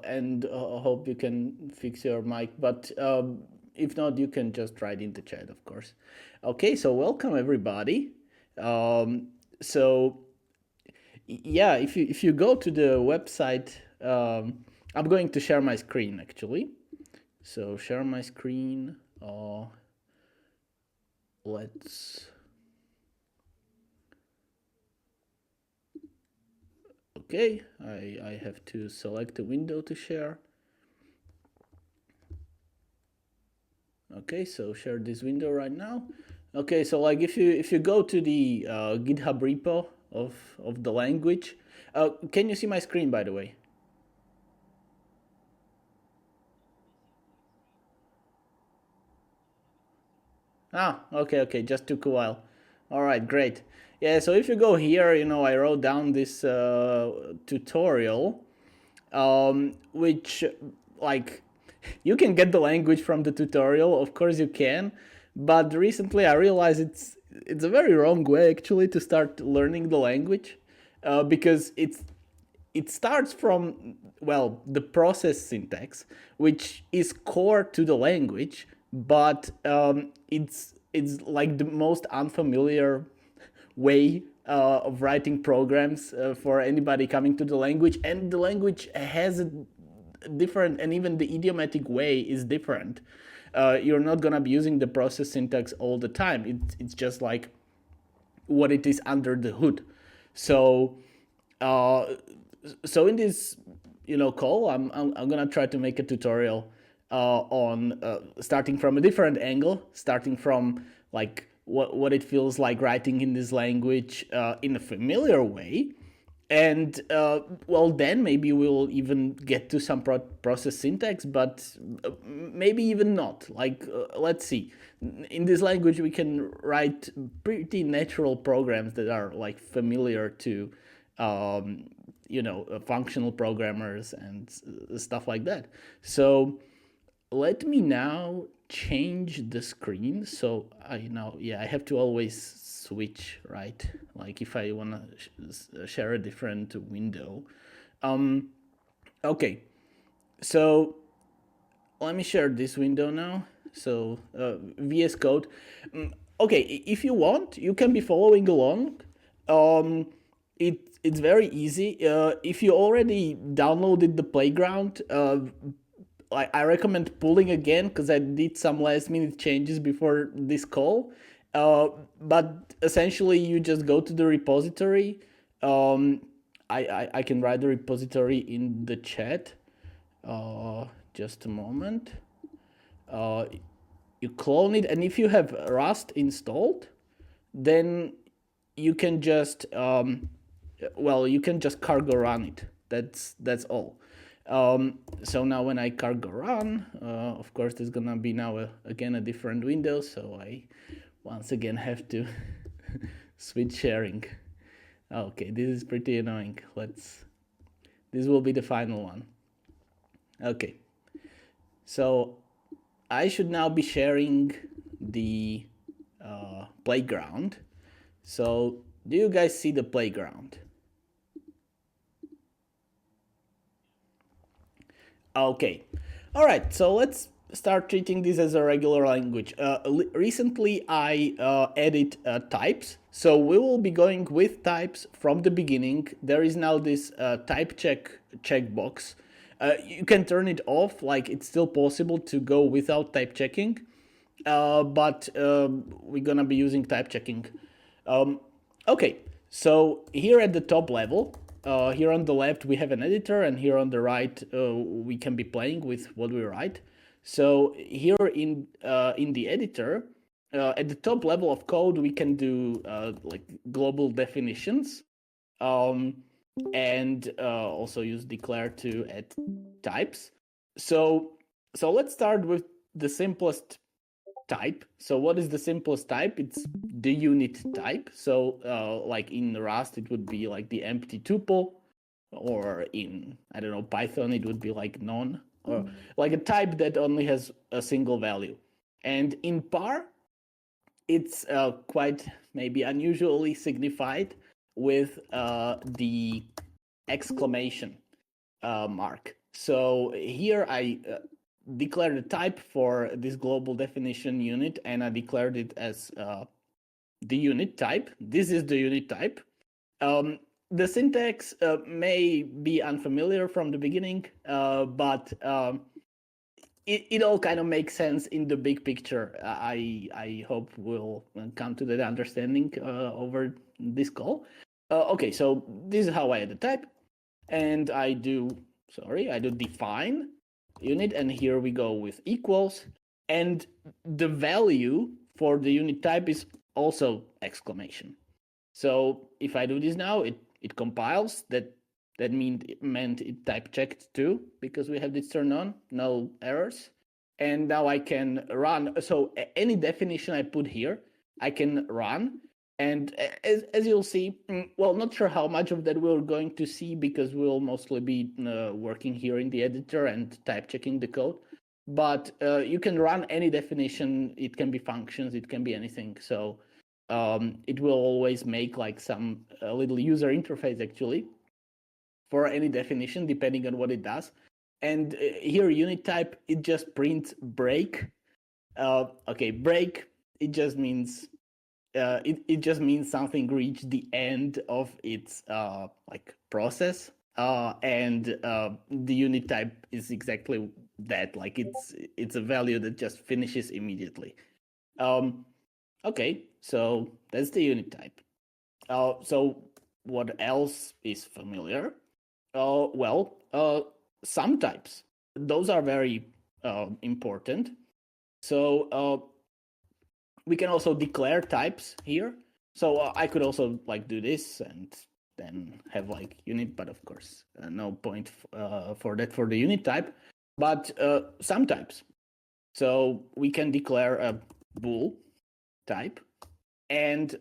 and hope you can fix your mic. But if not, you can just write in the chat, of course. Okay, so welcome everybody. So yeah, if you go to the website, I'm going to share my screen actually. So share my screen. Let's. Okay, I have to select a window to share. Okay, so share this window right now. Okay, so like if you go to the GitHub repo of the language, can you see my screen by the way? Ah, okay, just took a while. All right, great. Yeah, so if you go here, I wrote down this tutorial, which like you can get the language from the tutorial, of course you can, but recently I realized it's a very wrong way actually to start learning the language, because it starts from, well, the process syntax, which is core to the language, but it's like the most unfamiliar way of writing programs for anybody coming to the language, and the language has a different, and even the idiomatic way is different. You're not gonna be using the process syntax all the time. It's just like what it is under the hood. So uh, so in this call, I'm gonna try to make a tutorial on starting from a different angle, starting from like what it feels like writing in this language in a familiar way, and well, then maybe we'll even get to some process syntax, but maybe even not. Like let's see, in this language we can write pretty natural programs that are like familiar to functional programmers and stuff like that. So let me now change the screen. So I have to always switch, right? Like if I want to share a different window. Okay, so let me share this window now. So VS Code. Okay, if you want, you can be following along. It's very easy. If you already downloaded the playground, I recommend pulling again because I did some last minute changes before this call. But essentially, you just go to the repository. I can write the repository in the chat. Just a moment. Uh, you clone it, and if you have Rust installed, then you can just you can just cargo run it. That's all. So now when I cargo run, of course there's gonna be now again a different window, so I once again have to switch sharing. Okay, this is pretty annoying. This will be the final one. Okay, so I should now be sharing the playground. So do you guys see the playground? Okay. All right. So let's start treating this as a regular language. Recently, I added types. So we will be going with types from the beginning. There is now this type checkbox. You can turn it off. Like it's still possible to go without type checking, but we're gonna be using type checking. Okay, so here at the top level, here on the left we have an editor, and here on the right we can be playing with what we write. So here in the editor, at the top level of code, we can do like global definitions, and also use declare to add types. So let's start with the simplest type. So what is the simplest type? It's the unit type. So like in Rust, it would be like the empty tuple, or in, I don't know, Python, it would be like none, or like a type that only has a single value. And in PAR, it's quite maybe unusually signified with the exclamation mark. So here I declared a type for this global definition unit, and I declared it as the unit type. This is the unit type. The syntax may be unfamiliar from the beginning, but it all kind of makes sense in the big picture. I hope we'll come to that understanding over this call. Okay, so this is how I add the type, and I do define unit, and here we go with equals, and the value for the unit type is also exclamation. So if I do this now, it compiles. That meant it type checked too, because we have this turned on, no errors. And now I can run. So any definition I put here, I can run. And as you'll see, well, not sure how much of that we're going to see, because we'll mostly be working here in the editor and type checking the code. But you can run any definition. It can be functions, it can be anything. So it will always make like some little user interface actually for any definition, depending on what it does. And here unit type, it just prints break. Okay, break, it just means it just means something reached the end of its like process, and the unit type is exactly that. Like it's a value that just finishes immediately. Okay, so that's the unit type. So what else is familiar? Sum types. Those are very important. So we can also declare types here. So I could also like do this and then have like unit, but of course no point for that for the unit type. But sum types. So we can declare a bool type, and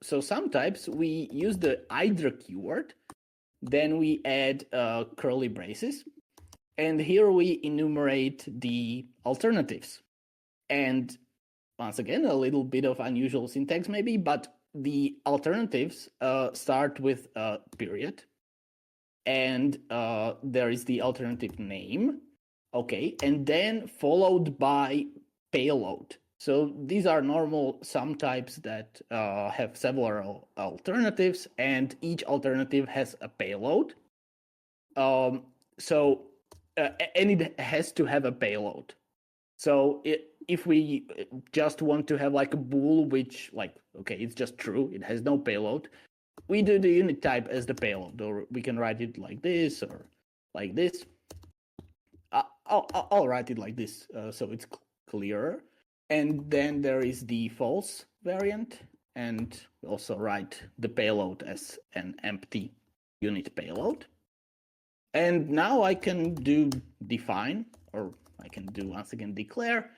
so sum types we use the either keyword. Then we add curly braces, and here we enumerate the alternatives. And once again, a little bit of unusual syntax maybe, but the alternatives start with a period, and there is the alternative name, okay, and then followed by payload. So these are normal sum types that have several alternatives, and each alternative has a payload. And it has to have a payload. So if we just want to have like a bool, which like, okay, it's just true, it has no payload, we do the unit type as the payload, or we can write it like this or like this. I'll write it like this so it's clearer. And then there is the false variant, and we also write the payload as an empty unit payload. And now I can do define, or I can do once again declare.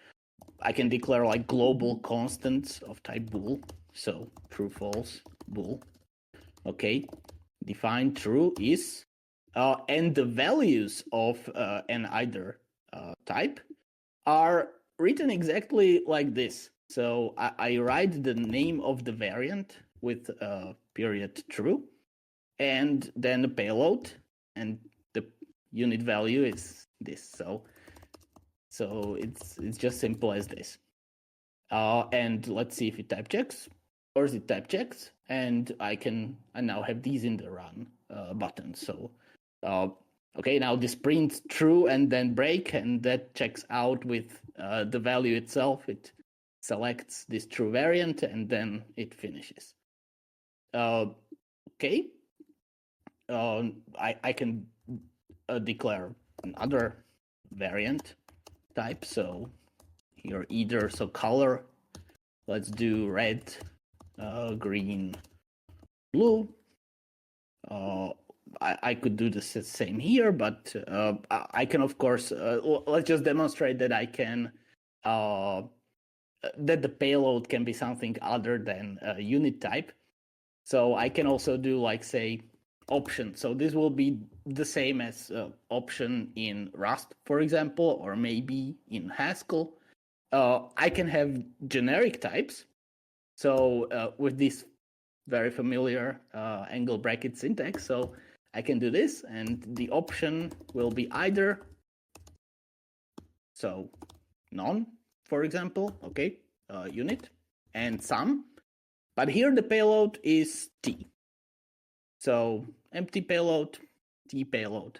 I can declare like global constants of type bool. So true, false, bool. Okay, define true is, and the values of an either type are written exactly like this. So I write the name of the variant with period true, and then the payload, and the unit value is this. So it's just simple as this. And let's see if it type checks. Of course, it type checks, and I now have these in the run button. So okay, now this prints true and then break, and that checks out with the value itself. It selects this true variant, and then it finishes. Okay, I can declare another variant type. So here either, so color, let's do red, green, blue. I could do the same here, but I can, of course, let's just demonstrate that I can, that the payload can be something other than a unit type. So I can also do like, say, option. So this will be the same as option in Rust, for example, or maybe in Haskell. I can have generic types. So with this very familiar angle bracket syntax, so I can do this, and the option will be either, so none, for example, okay, unit, and some. But here the payload is T. So empty payload, T payload.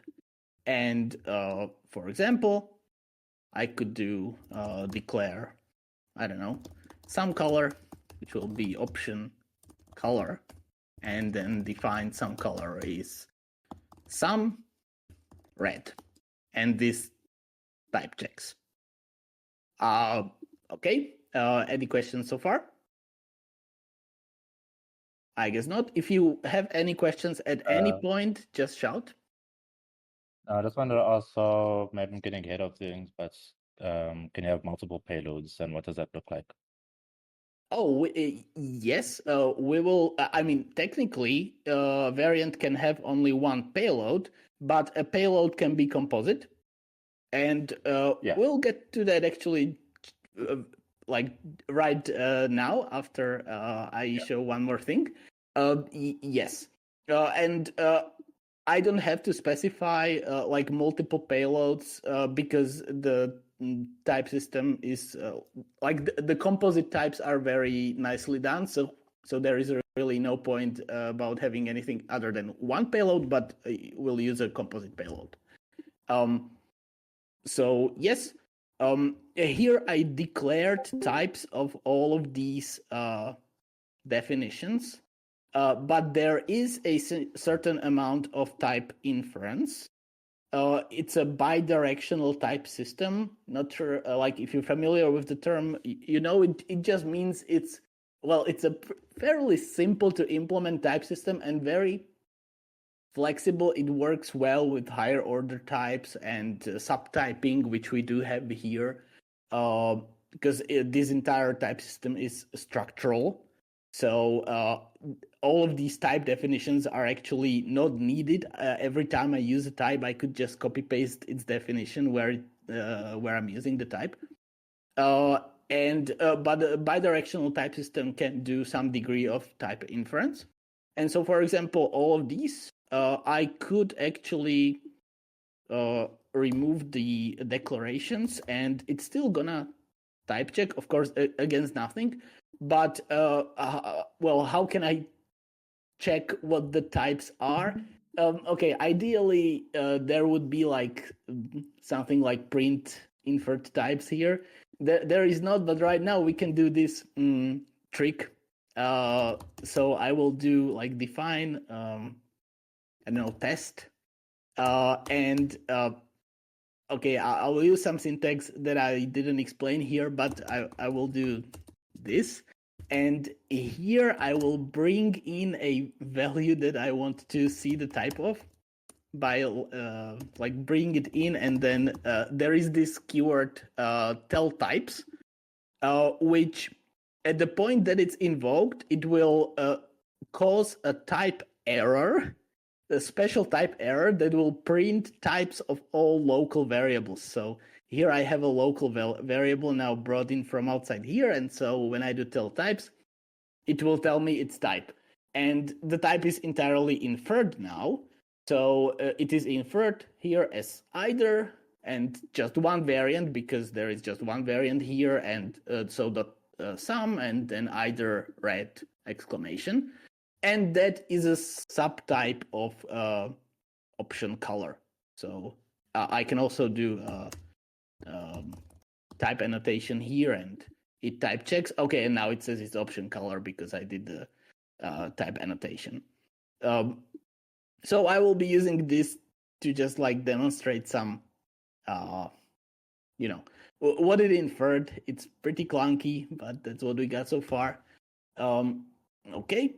And for example, I could do declare, I don't know, some color, which will be option color, and then define some color is some red, and this type checks. Okay, any questions so far? I guess not. If you have any questions at any point, just shout. I just wanted to also, maybe I'm getting ahead of things, but can you have multiple payloads, and what does that look like? Oh, yes, we will. I mean, technically, variant can have only one payload, but a payload can be composite. And we'll get to that actually like right now after I show one more thing. Yes. And I don't have to specify like multiple payloads because the type system is like the composite types are very nicely done. So there is really no point about having anything other than one payload, but we'll use a composite payload. So yes, here I declared types of all of these definitions, but there is a certain amount of type inference. It's a bidirectional type system. Not sure, like if you're familiar with the term, you know, it just means it's a fairly simple to implement type system and very flexible. It works well with higher order types and subtyping, which we do have here, because this entire type system is structural. So all of these type definitions are actually not needed. Every time I use a type, I could just copy paste its definition where I'm using the type. But a bidirectional type system can do some degree of type inference. And so, for example, all of these, I could actually remove the declarations, and it's still gonna type check, of course, against nothing. But well, how can I check what the types are? Okay, ideally there would be like something like print inferred types here. There is not, but right now we can do this trick. So I will do like define, I don't know, test, and okay, I will use some syntax that I didn't explain here, but I will do this. And here I will bring in a value that I want to see the type of by like bring it in, and then there is this keyword tell types, which at the point that it's invoked, it will cause a type error, a special type error that will print types of all local variables. So here I have a local variable now brought in from outside here, and so when I do tell types, it will tell me its type. And the type is entirely inferred now. So it is inferred here as either, and just one variant, because there is just one variant here, and so dot sum, and then either red exclamation. And that is a subtype of option color. So I can also do type annotation here, and it type checks. Okay, and now it says it's option color because I did the type annotation. So I will be using this to just like demonstrate some, you know, what it inferred. It's pretty clunky, but that's what we got so far. Okay.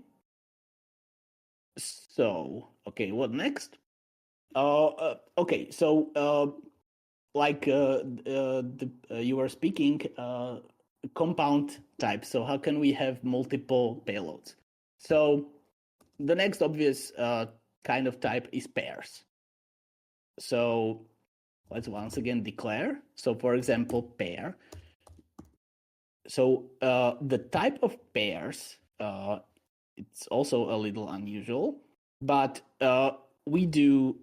So, okay, what next? Okay, so like you were speaking compound type. So how can we have multiple payloads? So the next obvious kind of type is pairs. So let's once again declare. So for example, pair. So the type of pairs, it's also a little unusual, but we do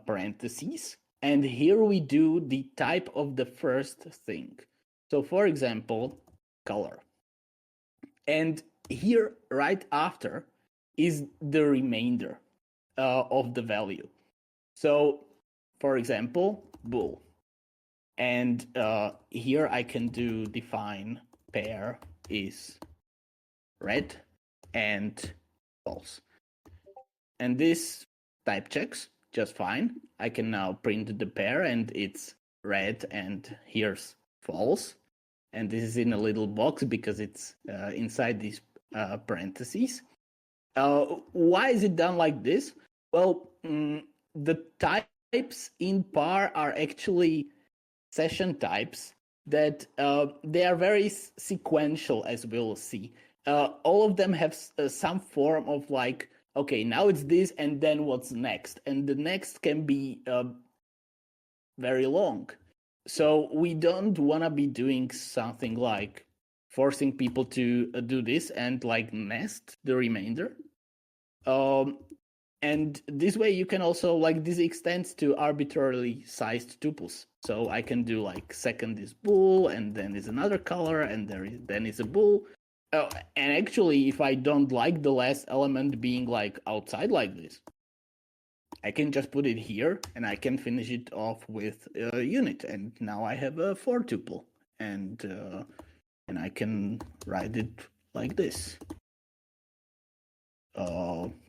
parentheses, and here we do the type of the first thing. So for example, color. And here right after is the remainder of the value. So for example, bool. And here I can do define pair is red and false. And this type checks just fine. I can now print the pair and it's red and here's false. And this is in a little box because it's inside these parentheses. Why is it done like this? Well, the types in par are actually session types that they are very sequential, as we'll see. All of them have some form of like, okay, now it's this, and then what's next? And the next can be very long. So we don't want to be doing something like forcing people to do this and like nest the remainder. And this way you can also, like, this extends to arbitrarily sized tuples. So I can do like second is bool, and then is another color, and then is a bool. And actually, if I don't like the last element being like outside like this, I can just put it here, and I can finish it off with a unit. And now I have a 4 tuple, and I can write it like this.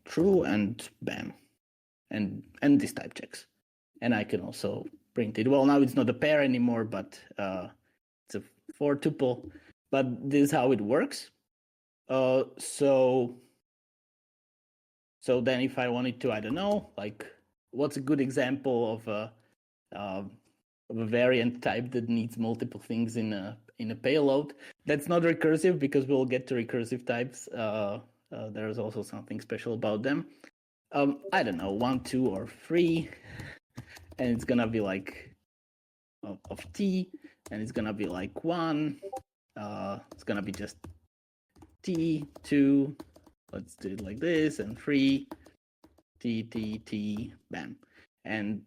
True and bam, and this type checks. And I can also print it. Well, now it's not a pair anymore, but it's a 4 tuple. But this is how it works. So then if I wanted to, I don't know, like, what's a good example of a variant type that needs multiple things in a payload? That's not recursive, because we'll get to recursive types. There's also something special about them. I don't know, 1, 2, or 3, and it's gonna be like of t, and it's gonna be like 1. It's gonna be just t, 2. Let's do it like this, and 3, t, t, t, bam, and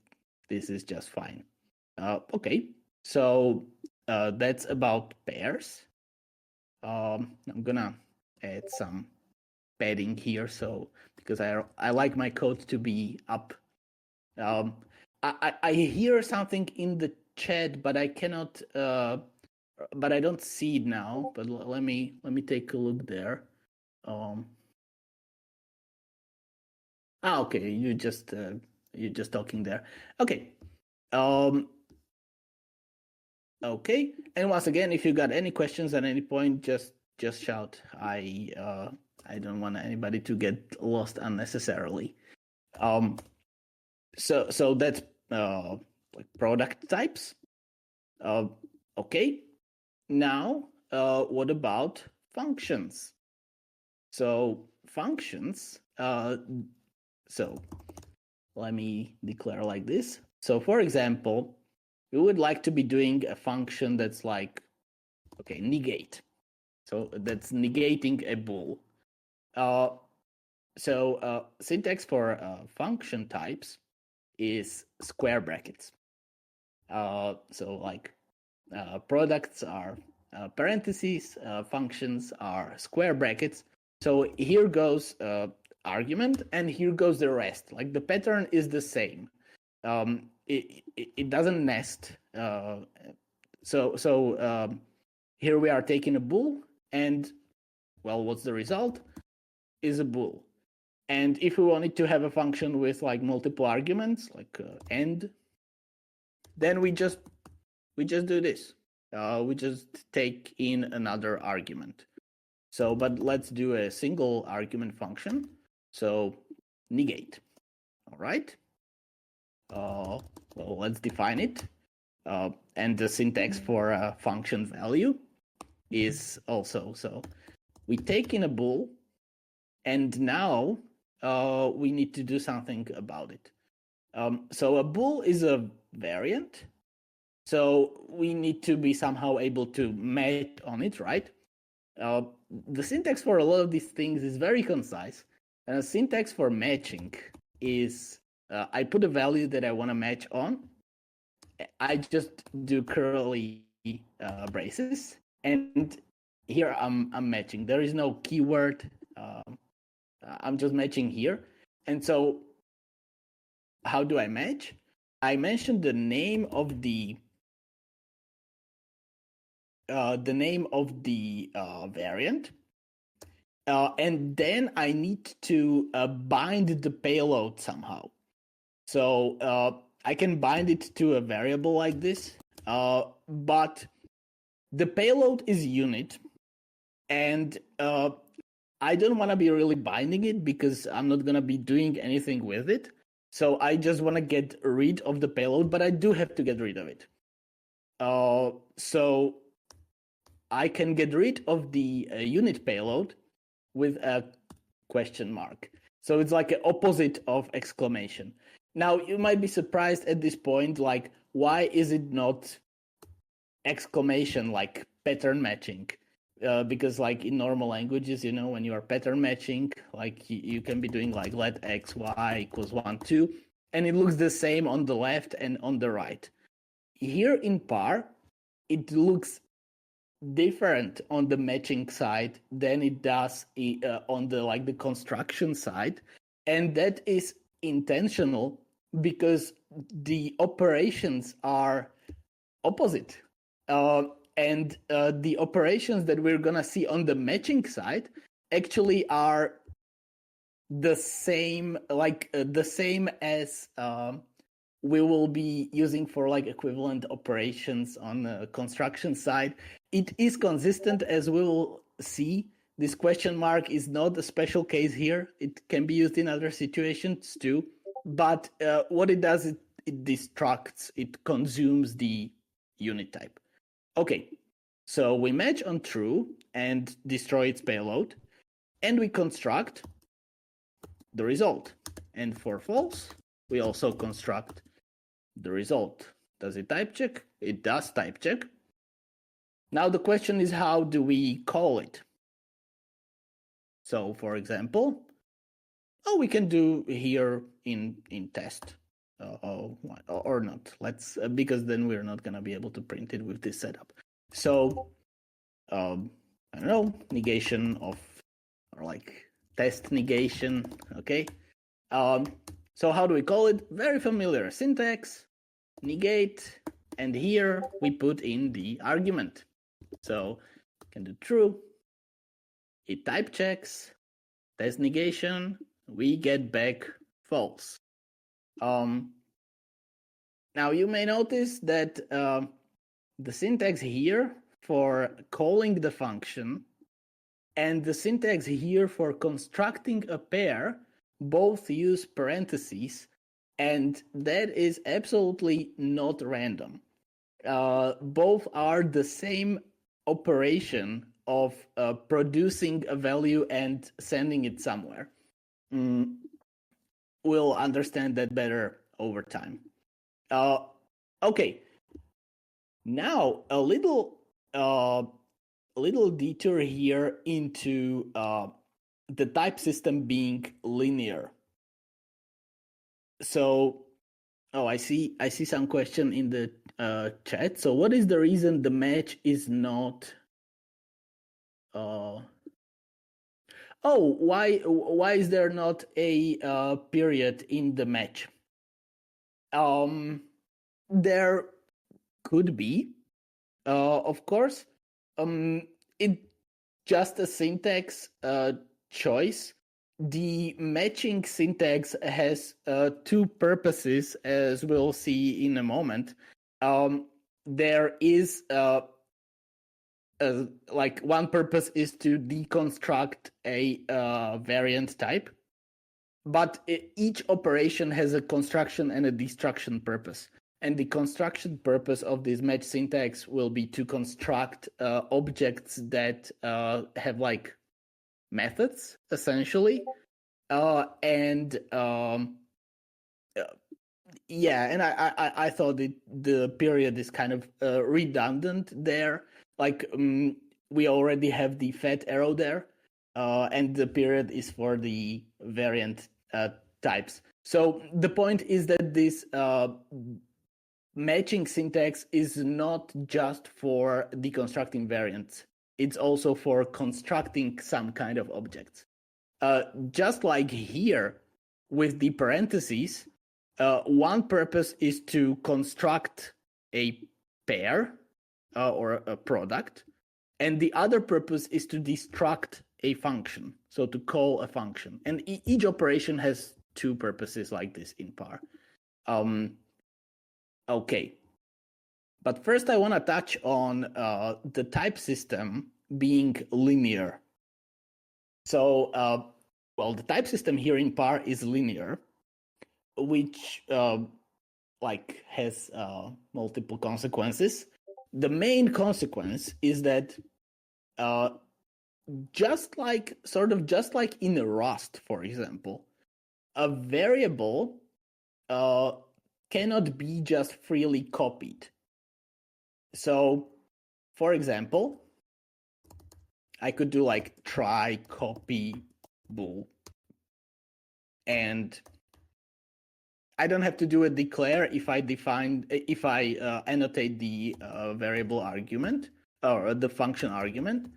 this is just fine. Okay, so that's about pairs. I'm gonna add some padding here, so because I like my code to be up. I hear something in the chat, but I cannot. But I don't see it now. But let me take a look there. Okay, you're just talking there. Okay. Okay, and once again, if you got any questions at any point, just shout. I don't want anybody to get lost unnecessarily. So that's like product types. Okay, now what about functions? So functions. So let me declare like this. So for example, we would like to be doing a function that's like, okay, negate. So that's negating a bool. So syntax for function types is square brackets. So like products are parentheses, functions are square brackets. So here goes argument, and here goes the rest. Like the pattern is the same. It doesn't nest. So here we are taking a bool, and well, what's the result? Is a bool. And if we wanted to have a function with like multiple arguments, like end, then we just do this. We just take in another argument. So, but let's do a single argument function. So negate. All right. Well, let's define it. And the syntax for a function value is also, so we take in a bool, and now we need to do something about it. So a bool is a variant. So we need to be somehow able to match on it, right? The syntax for a lot of these things is very concise, and a syntax for matching is I put a value that I want to match on. I just do curly braces, and here I'm matching. There is no keyword. I'm just matching here, and so how do I match? I mentioned the name of the variant, and then I need to bind the payload somehow. So I can bind it to a variable like this, but the payload is unit, and I don't want to be really binding it because I'm not going to be doing anything with it. So I just want to get rid of the payload, but I do have to get rid of it. So I can get rid of the unit payload with a question mark. So it's like an opposite of exclamation. Now you might be surprised at this point, like, why is it not exclamation, like pattern matching? Because like in normal languages, you know, when you are pattern matching, like you can be doing like let x, y equals 1, 2, and it looks the same on the left and on the right. Here in PAR, it looks different on the matching side than it does on the like the construction side, and that is intentional because the operations are opposite, and the operations that we're gonna see on the matching side actually are the same, like the same as we will be using for like equivalent operations on the construction side. It is consistent, as we will see. This question mark is not a special case here. It can be used in other situations too. But what it does, it destructs, it consumes the unit type. Okay, so we match on true and destroy its payload, and we construct the result. And for false, we also construct the result. Does it type check? It does type check. Now the question is, how do we call it? So for example, we can do here in test, or not. Let's because then we're not gonna be able to print it with this setup. So I don't know, negation of, or like test negation. Okay. So how do we call it? Very familiar syntax, negate, and here we put in the argument. So can do true, it type checks, test negation, we get back false. Now you may notice that the syntax here for calling the function and the syntax here for constructing a pair both use parentheses, and that is absolutely not random. Both are the same operation of producing a value and sending it somewhere. We'll understand that better over time. Okay. Now a little detour here into the type system being linear. So, I see some question in the chat. So what is the reason the match is not why is there not a period in the match? There could be, of course. It just a syntax choice. The matching syntax has two purposes, as we'll see in a moment. There is like one purpose is to deconstruct a variant type, but each operation has a construction and a destruction purpose. And the construction purpose of this match syntax will be to construct objects that have like methods, essentially. And I thought the period is kind of redundant there. Like we already have the fat arrow there, and the period is for the variant types. So the point is that this matching syntax is not just for deconstructing variants. It's also for constructing some kind of objects. Just like here with the parentheses, one purpose is to construct a pair or a product, and the other purpose is to destruct a function, so to call a function. And each operation has two purposes like this in PAR. Okay, but first I want to touch on the type system being linear. So, well, the type system here in PAR is linear, which like has multiple consequences. The main consequence is that just like in Rust, for example, a variable cannot be just freely copied. So, for example, I could do like try copy bool, and I don't have to do a declare if I annotate the variable argument or the function argument.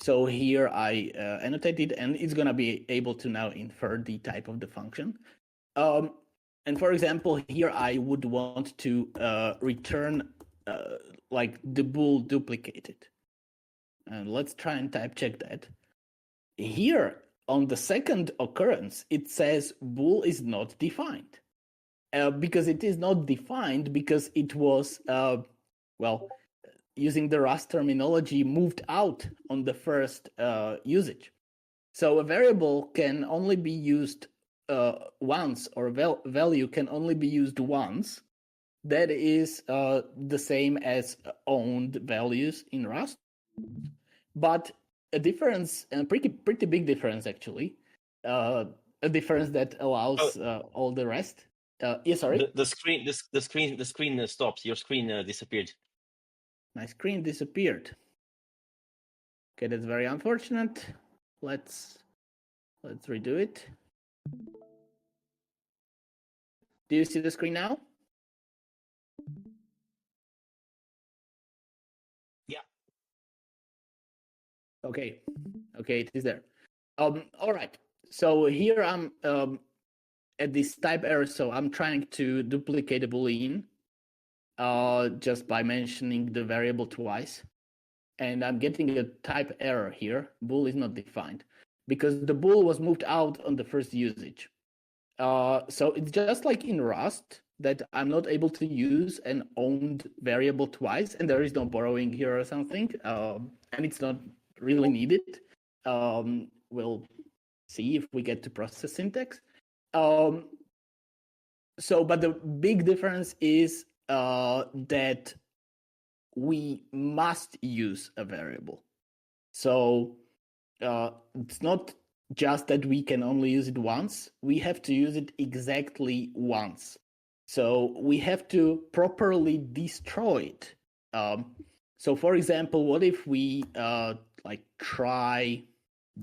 So here I annotate it, and it's gonna be able to now infer the type of the function. And for example, here I would want to return like the bool duplicated. And let's try and type check that. Here on the second occurrence, it says bool is not defined. Because it is not defined because it was, well, using the Rust terminology, moved out on the first usage. So a variable can only be used once, or value can only be used once. That is the same as owned values in Rust. But a difference, a pretty big difference actually, a difference that allows all the rest. Yeah, sorry. The screen stops. Your screen disappeared. My screen disappeared. Okay, that's very unfortunate. Let's redo it. Do you see the screen now? Yeah. Okay, it is there. All right. So here I'm at this type error. So I'm trying to duplicate a boolean just by mentioning the variable twice, and I'm getting a type error here. Bool is not defined because the bool was moved out on the first usage. So it's just like in Rust that I'm not able to use an owned variable twice, and there is no borrowing here or something, and it's not really needed. We'll see if we get to process syntax. So, but the big difference is that we must use a variable. So it's not just that we can only use it once, we have to use it exactly once. So we have to properly destroy it. So for example, what if we like try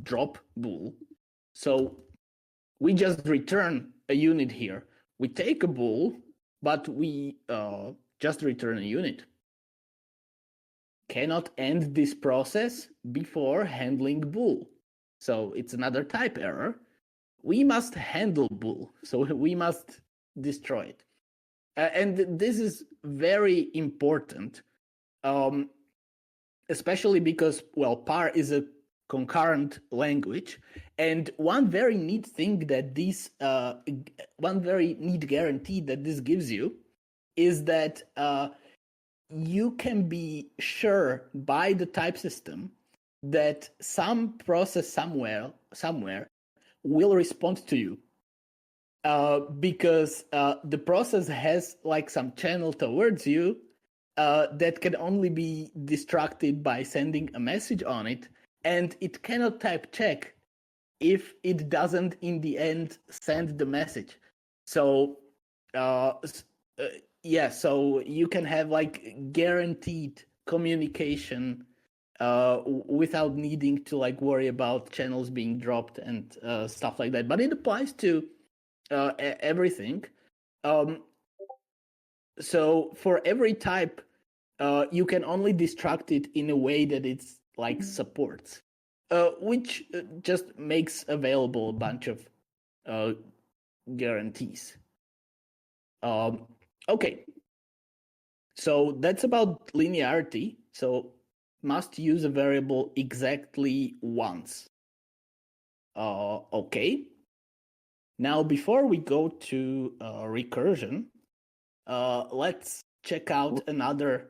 drop bool? So we just return a unit here. We take a bool, but we just return a unit. Cannot end this process before handling bool. So it's another type error. We must handle bool, so we must destroy it. And this is very important, especially because, well, PAR is a concurrent language, and one very neat thing that this, one very neat guarantee that this gives you is that you can be sure by the type system that some process somewhere will respond to you, because the process has like some channel towards you that can only be destructed by sending a message on it, and it cannot type check if it doesn't in the end send the message. So yeah, so you can have like guaranteed communication without needing to like worry about channels being dropped and stuff like that. But it applies to everything. So for every type, you can only destruct it in a way that it's like supports, which just makes available a bunch of guarantees. Okay, so that's about linearity. So must use a variable exactly once. Okay. Now, before we go to recursion, let's check out another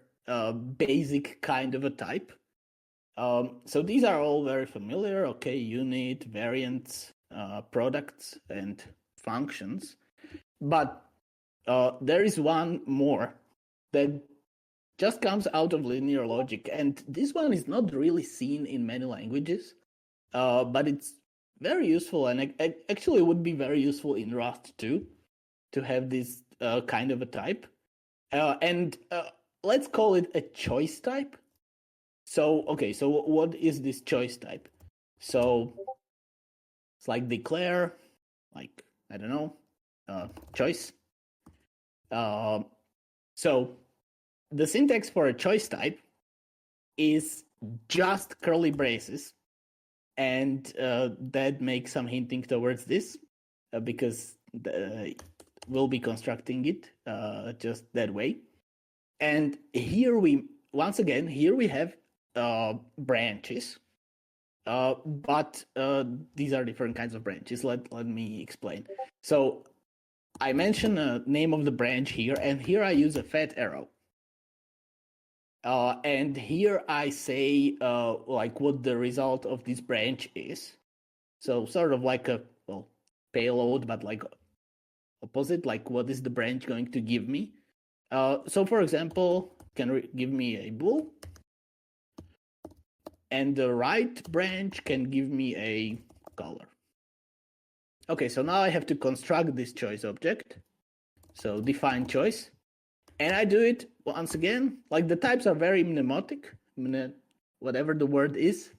basic kind of a type. So these are all very familiar. Okay, unit, variants, products, and functions. But there is one more that just comes out of linear logic. And this one is not really seen in many languages, but it's very useful, and actually would be very useful in Rust too, to have this kind of a type. And let's call it a choice type. So, okay, so what is this choice type? So it's like declare, like, I don't know, choice. So the syntax for a choice type is just curly braces, and that makes some hinting towards this, because we'll be constructing it just that way. And here we, once again, here we have branches, but these are different kinds of branches. Let me explain. So I mention the name of the branch here, and here I use a fat arrow. And here I say like what the result of this branch is. So sort of like a payload, but like opposite, like what is the branch going to give me? So for example, can give me a bool, and the right branch can give me a color. Okay, so now I have to construct this choice object. So define choice, and I do it once again. Like the types are very mnemonic, whatever the word is.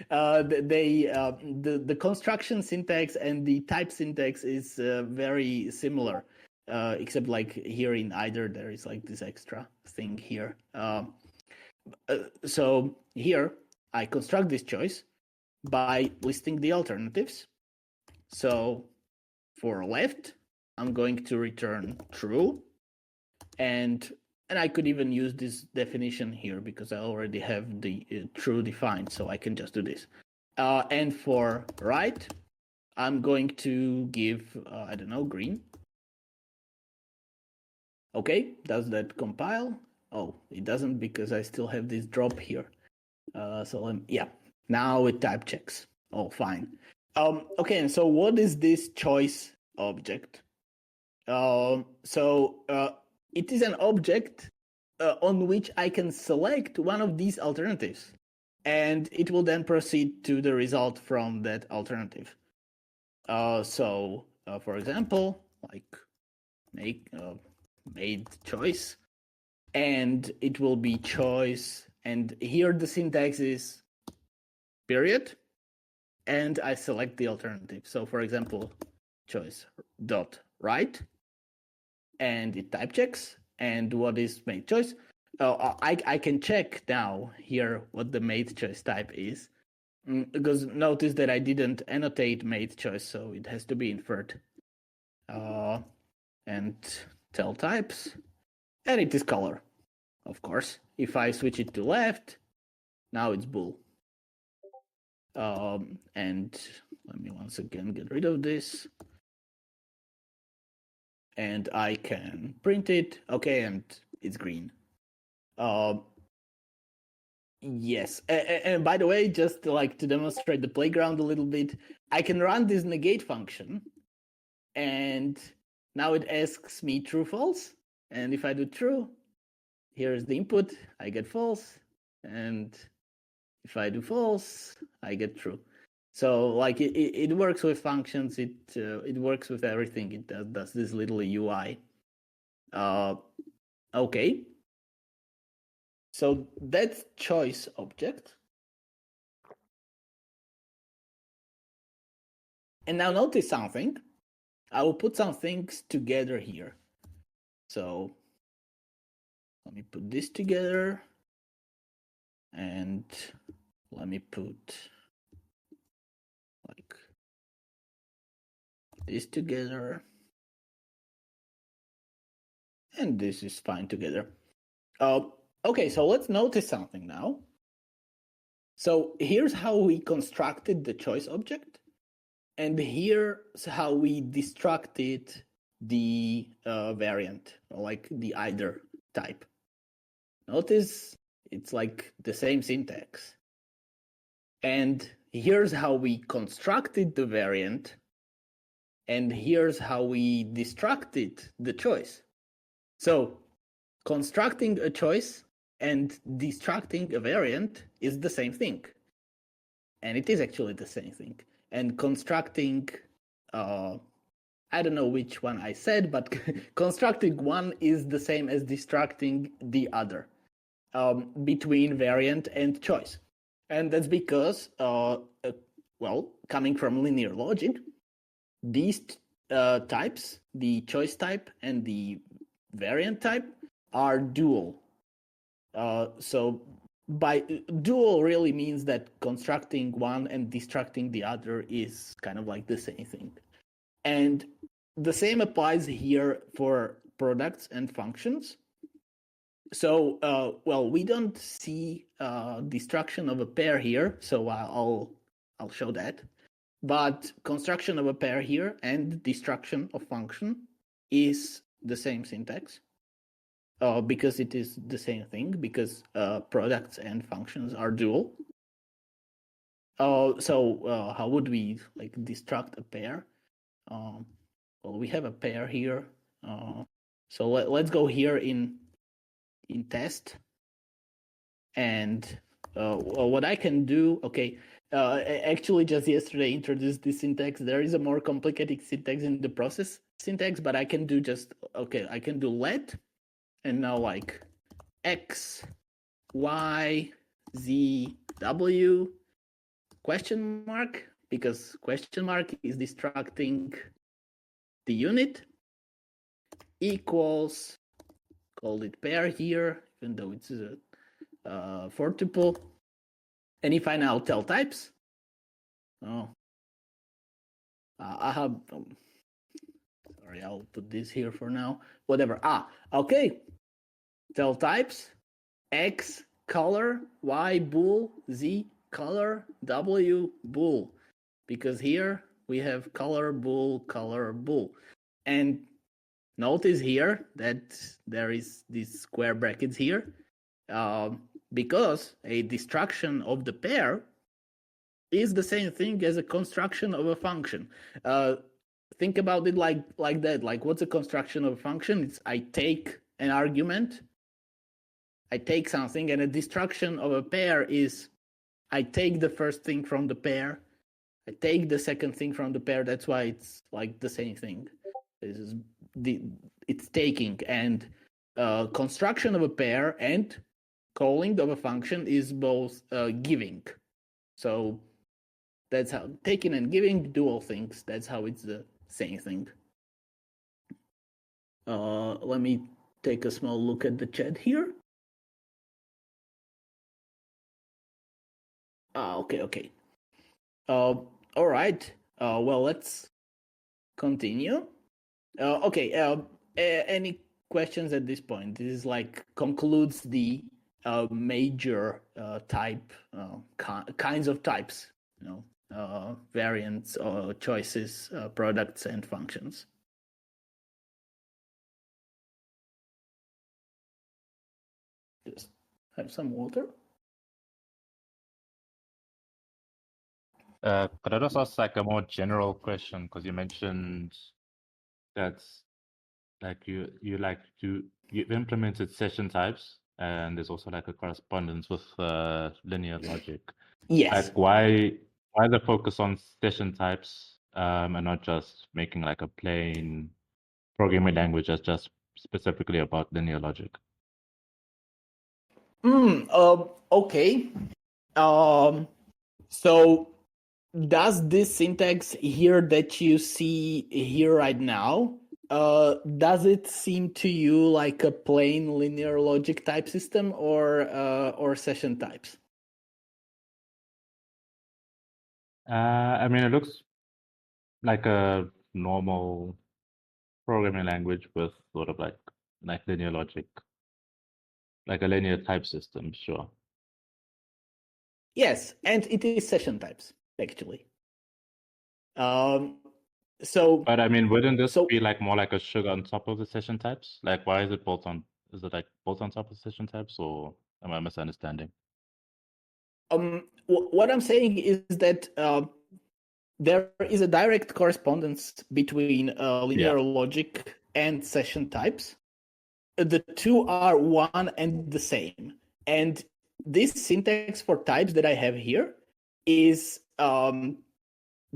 The construction syntax and the type syntax is very similar, except like here in either there is like this extra thing here. So here I construct this choice by listing the alternatives. So for left, I'm going to return true, and I could even use this definition here because I already have the true defined, so I can just do this. And for right, I'm going to give, I don't know, green. Okay, does that compile? Oh, it doesn't because I still have this drop here. So yeah, now it type checks. Oh, fine. Okay, and so what is this choice object? It is an object on which I can select one of these alternatives, and it will then proceed to the result from that alternative. For example, like made choice, and it will be choice, and here the syntax is period, and I select the alternative. So for example, choice dot right, and it type checks, and what is made choice? I can check now here what the made choice type is, because notice that I didn't annotate made choice, so it has to be inferred. And tell types, and it is color, of course. If I switch it to left, now it's bool. And let me once again get rid of this. And I can print it. Okay, and it's green. Yes, and by the way, just like to demonstrate the playground a little bit, I can run this negate function, and now it asks me true, false. And if I do true, here's the input, I get false. And if I do false, I get true. So like it works with functions, it works with everything. It does this little UI. Okay. So that's choice object. And now notice something. I will put some things together here. So let me put this together, and let me put like this together, and this is fine together. Okay, so let's notice something now. So here's how we constructed the choice object, and here's how we destructed the variant, like the either type. Notice it's like the same syntax. And here's how we constructed the variant, and here's how we destructed the choice. So constructing a choice and destructing a variant is the same thing. And it is actually the same thing. And constructing, I don't know which one I said, but constructing one is the same as destructing the other, between variant and choice. And that's because, well, coming from linear logic, these types, the choice type and the variant type, are dual. So by dual really means that constructing one and destructing the other is kind of like the same thing. And the same applies here for products and functions. So, well, we don't see destruction of a pair here, so I'll show that. But construction of a pair here and destruction of function is the same syntax, because it is the same thing, because products and functions are dual. So how would we like destruct a pair? Well, we have a pair here. So let's go here in test, and well, what I can do, okay, actually just yesterday introduced this syntax. There is a more complicated syntax in the process syntax, but I can do just, okay, I can do let, and now like x, y, z, w, question mark, because question mark is destructing the unit, equals, call it pair here, even though it's a for tuple. And if I now tell types, I have, sorry, I'll put this here for now, whatever. Okay, tell types, x color, y bool, z color, w bool, because here we have color bool. And notice here that there is these square brackets here, because a destruction of the pair is the same thing as a construction of a function. Think about it like that. Like, what's a construction of a function? It's I take an argument, I take something, and a destruction of a pair is I take the first thing from the pair, I take the second thing from the pair. That's why it's like the same thing. This is it's taking, and construction of a pair and calling of a function is both giving. So that's how taking and giving dual things. That's how it's the same thing. Let me take a small look at the chat here. Okay. All right. Well, let's continue. Okay. Any questions at this point? This is like concludes the major type kinds of types. Variants, choices, products, and functions. Just have some water. Could I just ask like a more general question? Because you mentioned that like you've implemented session types, and there's also like a correspondence with linear logic. Yes. Like why the focus on session types and not just making like a plain programming language that's just specifically about linear logic? Okay. So does this syntax here that you see here right now, does it seem to you like a plain linear logic type system or session types? I mean, it looks like a normal programming language with sort of like linear logic, like a linear type system, sure. Yes, and it is session types actually. So, But I mean, wouldn't this so be like more like a sugar on top of the session types? Like, why is it built on? Is it like built on top of session types, or am I misunderstanding? what I'm saying is that there is a direct correspondence between linear logic and session types. The two are one and the same. And this syntax for types that I have here is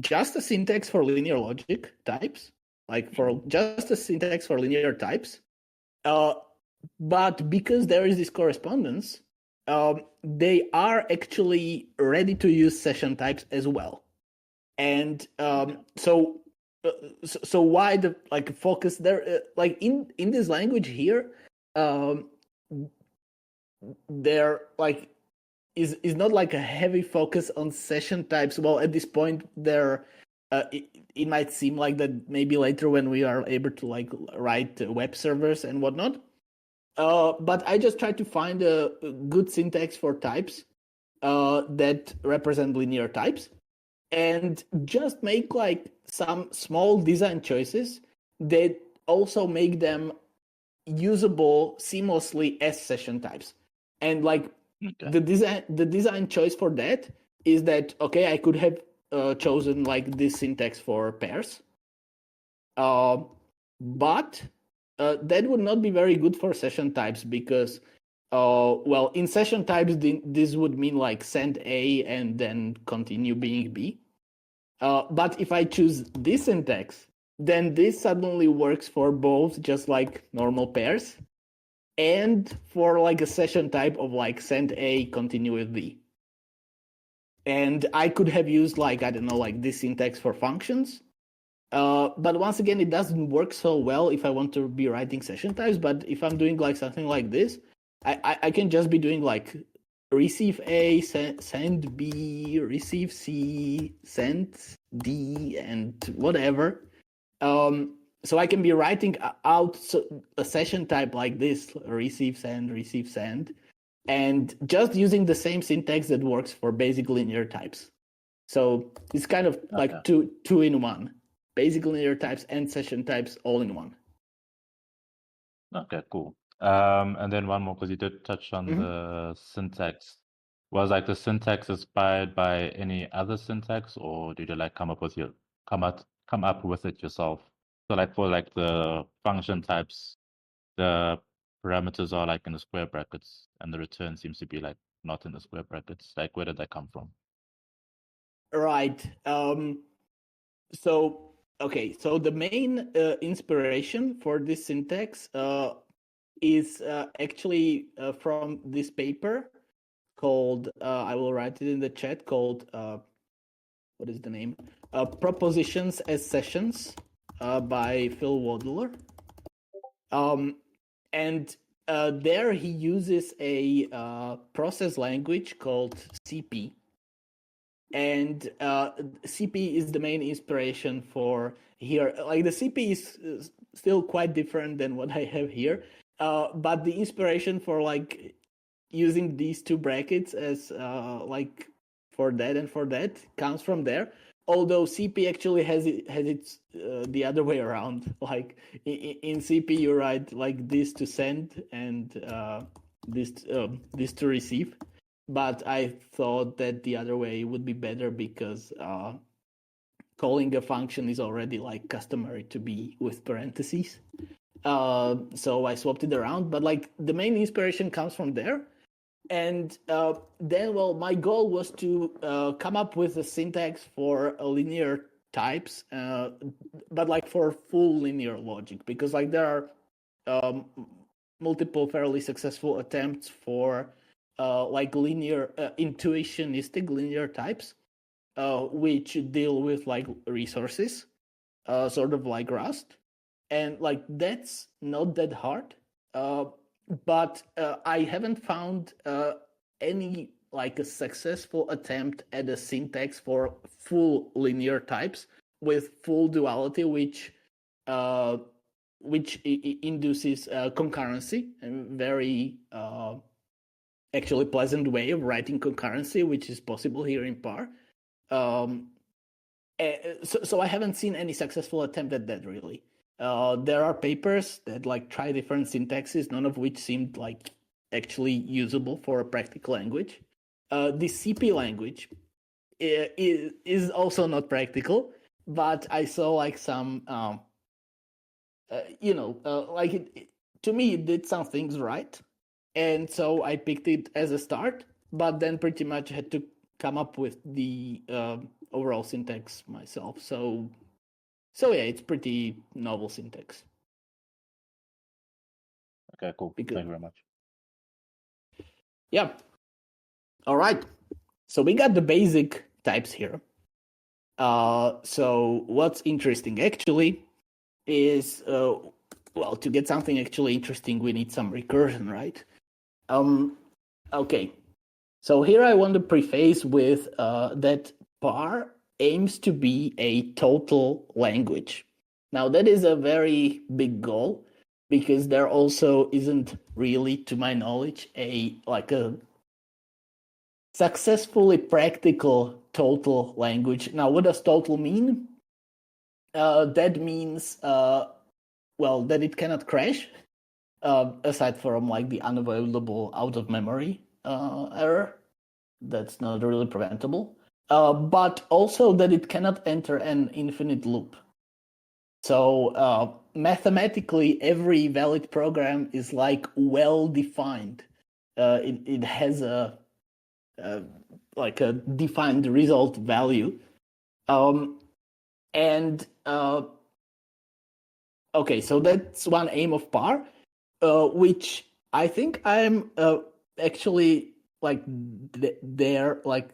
just a syntax for linear logic types, like for just a syntax for linear types. But because there is this correspondence, they are actually ready to use session types as well. And so why the like focus there? Like in this language here, there like is not like a heavy focus on session types. Well, at this point, there it might seem like that maybe later when we are able to like write web servers and whatnot. But I just try to find a good syntax for types that represent linear types, and just make like some small design choices that also make them usable seamlessly as session types. And like the design choice for that is that okay, I could have chosen like this syntax for pairs, but that would not be very good for session types because well, in session types this would mean like send A and then continue being B. But if I choose this syntax, then this suddenly works for both just like normal pairs and for like a session type of like send A, continue with B. And I could have used like, I don't know, like this syntax for functions. But once again, it doesn't work so well if I want to be writing session types. But if I'm doing like something like this, I can just be doing like receive A, send B, receive C, send D, and whatever. So I can be writing out a session type like this: receive, send, and just using the same syntax that works for basic linear types. So it's kind of like two in one: basic linear types and session types all in one. Okay, cool. And then one more, because you did touch on the syntax. Was like the syntax inspired by any other syntax, or did you like come up with it yourself? So like for like the function types, the parameters are like in the square brackets, and the return seems to be like not in the square brackets. Like, where did that come from? Right. So okay. So the main inspiration for this syntax is actually from this paper called I will write it in the chat, called what is the name? Propositions as Sessions by Phil Wadler. And there he uses a process language called CP. And CP is the main inspiration for here. Like the CP is still quite different than what I have here. But the inspiration for like using these two brackets as like for that and for that comes from there. Although CP actually has its the other way around. Like in CP you write like this to send and this to receive. But I thought that the other way would be better because calling a function is already like customary to be with parentheses. So I swapped it around. But like the main inspiration comes from there. And then, well, my goal was to come up with a syntax for a linear types, but like for full linear logic, because like there are multiple fairly successful attempts for like linear intuitionistic linear types. which deal with like resources, sort of like Rust, and like that's not that hard. But I haven't found any like a successful attempt at a syntax for full linear types with full duality, which induces concurrency, and very actually pleasant way of writing concurrency, which is possible here in PAR. So I haven't seen any successful attempt at that really. There are papers that like try different syntaxes, none of which seemed like actually usable for a practical language. The CP language is also not practical, but I saw like some, like to me it did some things right, and so I picked it as a start. But then pretty much had to come up with the overall syntax myself. So yeah, it's pretty novel syntax. Okay, cool. Thank you very much. Yeah. All right. So we got the basic types here. So what's interesting actually is, well, to get something actually interesting, we need some recursion, right? Okay. So here I want to preface with that PAR aims to be a total language. Now that is a very big goal, because there also isn't really, to my knowledge, a successfully practical total language. Now, what does total mean? That means, well, that it cannot crash, aside from like the unavoidable out of memory error. That's not really preventable. But also that it cannot enter an infinite loop. So mathematically, every valid program is like well defined. It has a like a defined result value. And okay, so that's one aim of PAR, which I think I'm actually like there. Like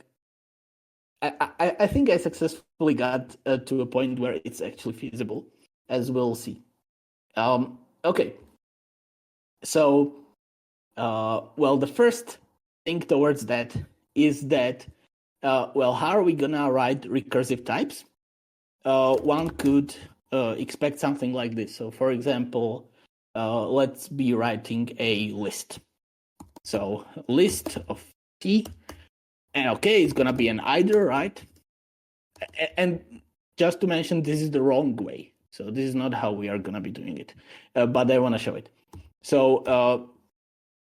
I think I successfully got to a point where it's actually feasible, as we'll see. Okay, so well, the first thing towards that is that, well, how are we gonna write recursive types? One could expect something like this. So, for example, let's be writing a list. So, list of t, and okay, it's gonna be an either, right? And just to mention, this is the wrong way. So this is not how we are gonna be doing it, but I want to show it. So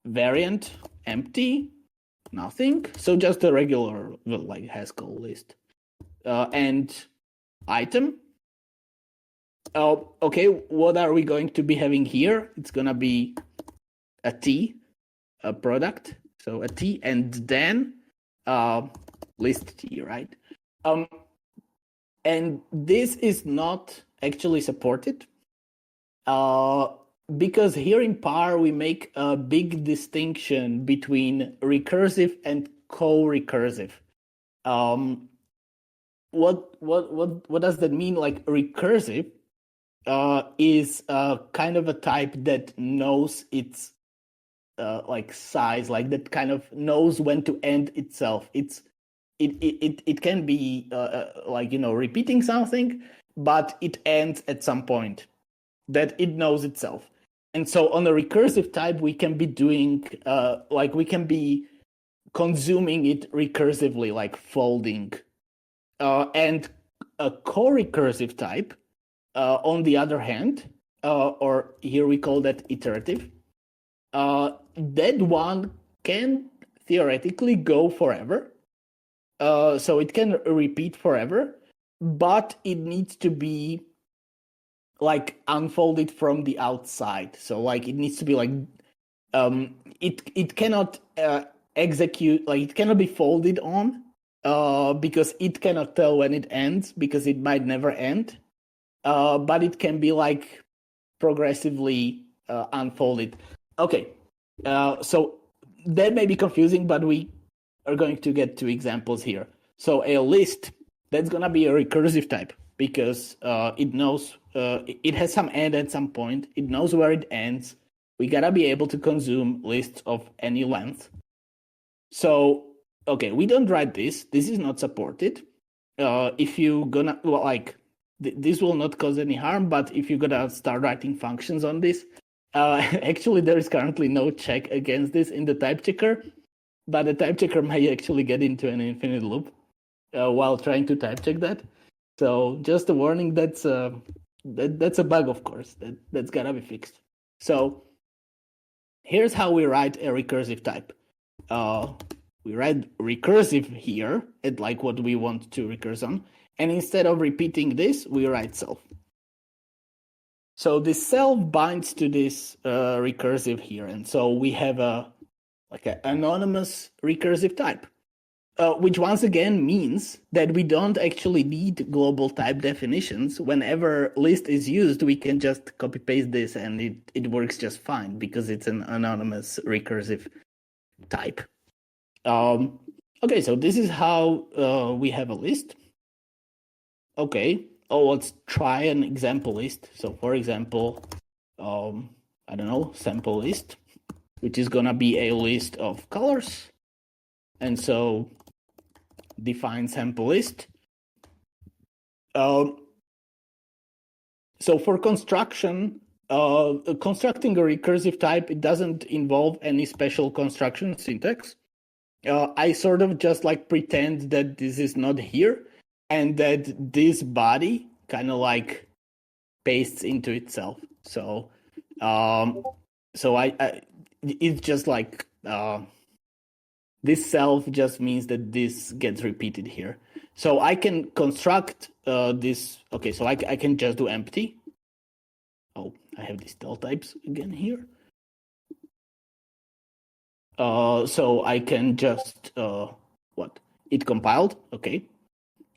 variant empty, nothing. So just a regular like Haskell list, and item. Okay, what are we going to be having here? It's gonna be a t, a product. So a t, and then list t, right? And this is not actually supported, because here in PAR we make a big distinction between recursive and co-recursive. What does that mean? Like recursive is kind of a type that knows its like size, like that kind of knows when to end itself. It can be like, you know, repeating something, but it ends at some point that it knows itself. And so on a recursive type, we can be doing like we can be consuming it recursively, like folding. And a co-recursive type, on the other hand, or here we call that iterative, that one can theoretically go forever. So it can repeat forever, but it needs to be like unfolded from the outside. So like it needs to be like it cannot execute, like it cannot be folded on, because it cannot tell when it ends, because it might never end. But it can be like progressively unfolded. Okay, so that may be confusing, but we are going to get two examples here. So a list that's gonna be a recursive type because it knows it has some end at some point. It knows where it ends. We gotta be able to consume lists of any length. So okay, we don't write this. This is not supported. If you gonna this will not cause any harm. But if you're gonna start writing functions on this, actually there is currently no check against this in the type checker. But the type checker may actually get into an infinite loop while trying to type check that. So just a warning, that's a bug, of course, that's gotta be fixed. So here's how we write a recursive type. We write recursive here at like what we want to recurse on, and instead of repeating this, we write self. So this self binds to this recursive here, and so we have a an anonymous recursive type, which once again means that we don't actually need global type definitions. Whenever list is used, we can just copy paste this and it works just fine because it's an anonymous recursive type. Okay, so this is how we have a list. Okay, let's try an example list. So for example, I don't know, sample list, which is gonna be a list of colors. And so define sample list. So for construction, constructing a recursive type, it doesn't involve any special construction syntax. I sort of just like pretend that this is not here and that this body kind of like pastes into itself. So I it's just like this self just means that this gets repeated here. So I can construct this. Okay, so I can just do empty. Oh, I have these del types again here. So I can just it compiled. Okay.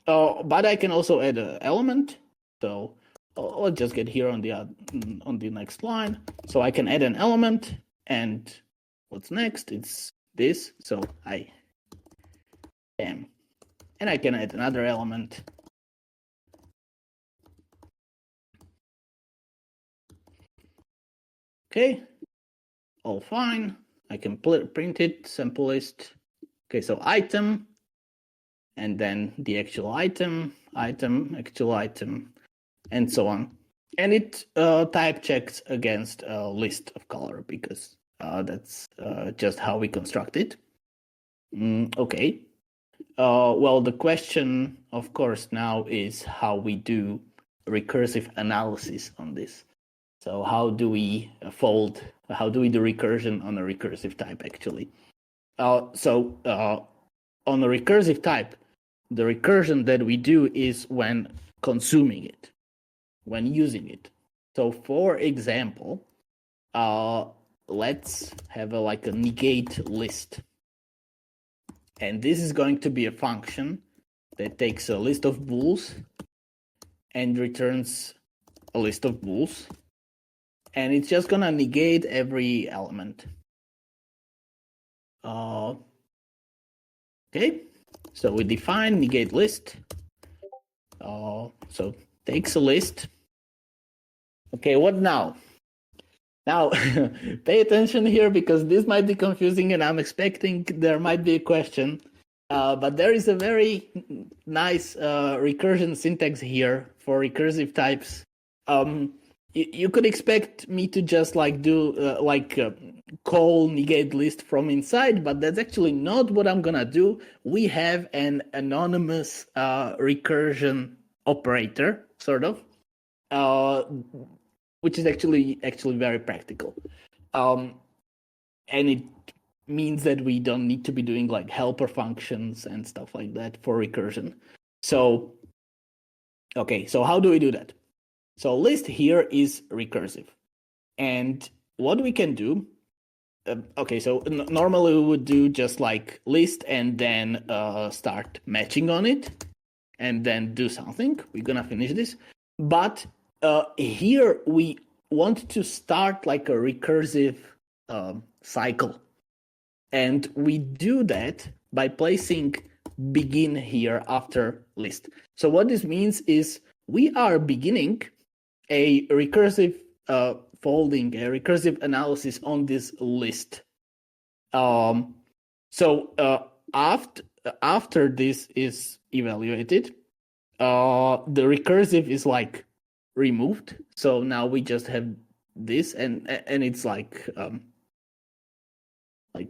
But I can also add an element. So let's just get here on the next line. So I can add an element, and what's next? It's this. So I am, and I can add another element. Okay, all fine. I can print it, sample list. Okay, so item, and then the actual item, actual item, and so on. And it type checks against a list of color because that's just how we construct it. Okay. Well, the question, of course, now is how we do recursive analysis on this. So how do we how do we do recursion on a recursive type, actually? So on a recursive type, the recursion that we do is when consuming it, when using it. So for example, let's have a negate list. And this is going to be a function that takes a list of bools and returns a list of bools. And it's just gonna negate every element. Okay, so we define negate list. So takes a list. Okay, what now? Now, pay attention here because this might be confusing and I'm expecting there might be a question. But there is a very nice recursion syntax here for recursive types. You could expect me to just call negate list from inside, but that's actually not what I'm gonna do. We have an anonymous recursion operator, sort of, which is actually very practical, and it means that we don't need to be doing helper functions and stuff like that for recursion. So, okay, so how do we do that? So list here is recursive. And what we can do, okay, so normally we would do just list and then start matching on it and then do something. We're gonna finish this. But here we want to start a recursive cycle. And we do that by placing begin here after list. So what this means is we are beginning a recursive folding, a recursive analysis on this list. So after this is evaluated, the recursive is like removed. So now we just have this, and it's like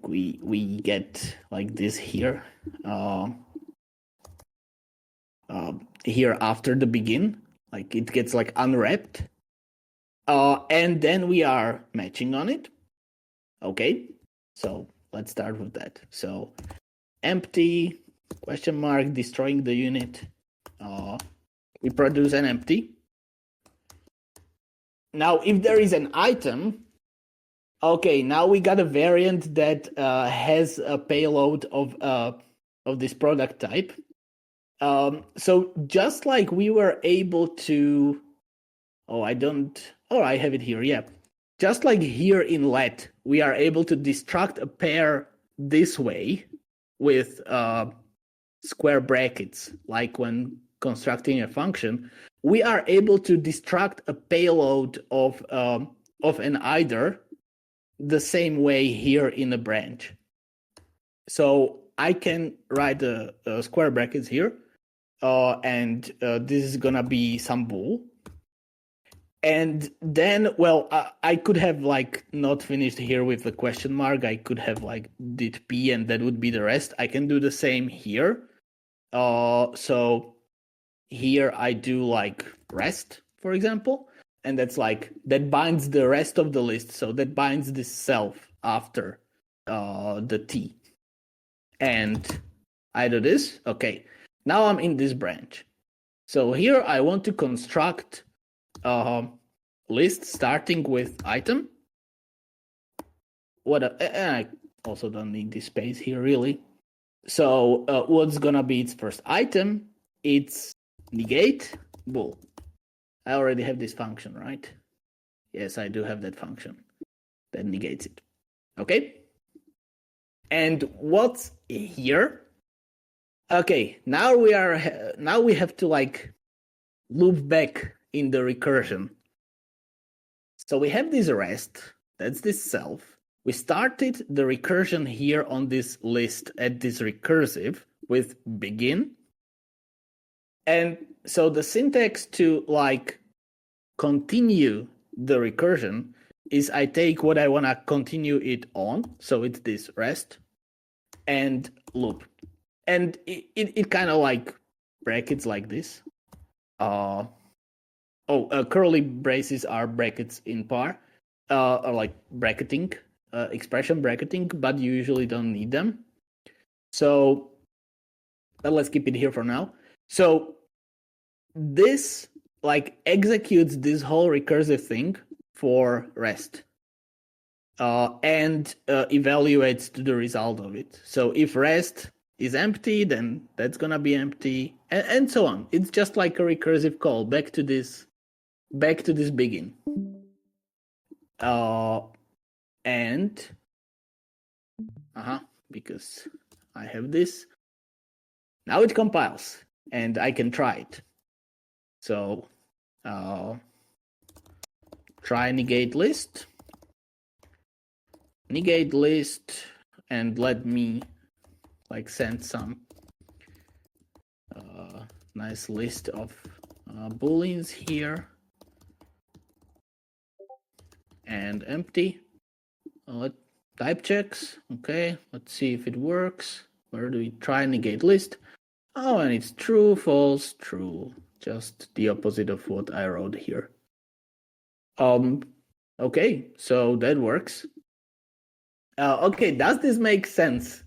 we get like this here, here after the begin, like it gets like unwrapped, and then we are matching on it. Okay, so let's start with that. So empty question mark destroying the unit. We produce an empty. Now, if there is an item, okay, now we got a variant that has a payload of this product type. So just like we were able to, I have it here, yeah. Just like here in let, we are able to destruct a pair this way with square brackets, like when constructing a function, we are able to destruct a payload of an either the same way here in a branch. So I can write a square brackets here, and this is gonna be some bool. And then, well, I could have like not finished here with the question mark. I could have like did p, and that would be the rest. I can do the same here. So here I do like rest, for example, and that's like that binds the rest of the list. So that binds this self after the t. And I do this. Okay, now I'm in this branch. So here I want to construct list starting with item. And I also don't need this space here really. So what's gonna be its first item? It's negate bool. I already have this function, right? Yes, I do have that function that negates it. Okay. And what's here? Okay, now we have to like loop back in the recursion. So we have this rest, that's this self. We started the recursion here on this list at this recursive with begin. And so the syntax to like continue the recursion is I take what I want to continue it on. So it's this rest and loop. And it kind of like brackets like this. Curly braces are brackets in par, or like bracketing, expression bracketing, but you usually don't need them. So let's keep it here for now. So this like executes this whole recursive thing for rest, and evaluates the result of it. So if rest is empty, then that's gonna be empty, and so on. It's just like a recursive call back to this begin. And because I have this, now it compiles and I can try it. So try negate list, and let me like send some nice list of booleans here, and empty. Type checks. Okay, let's see if it works. Where do we try negate list? Oh, and it's true, false, true. Just the opposite of what I wrote here. Okay, so that works. Okay, does this make sense?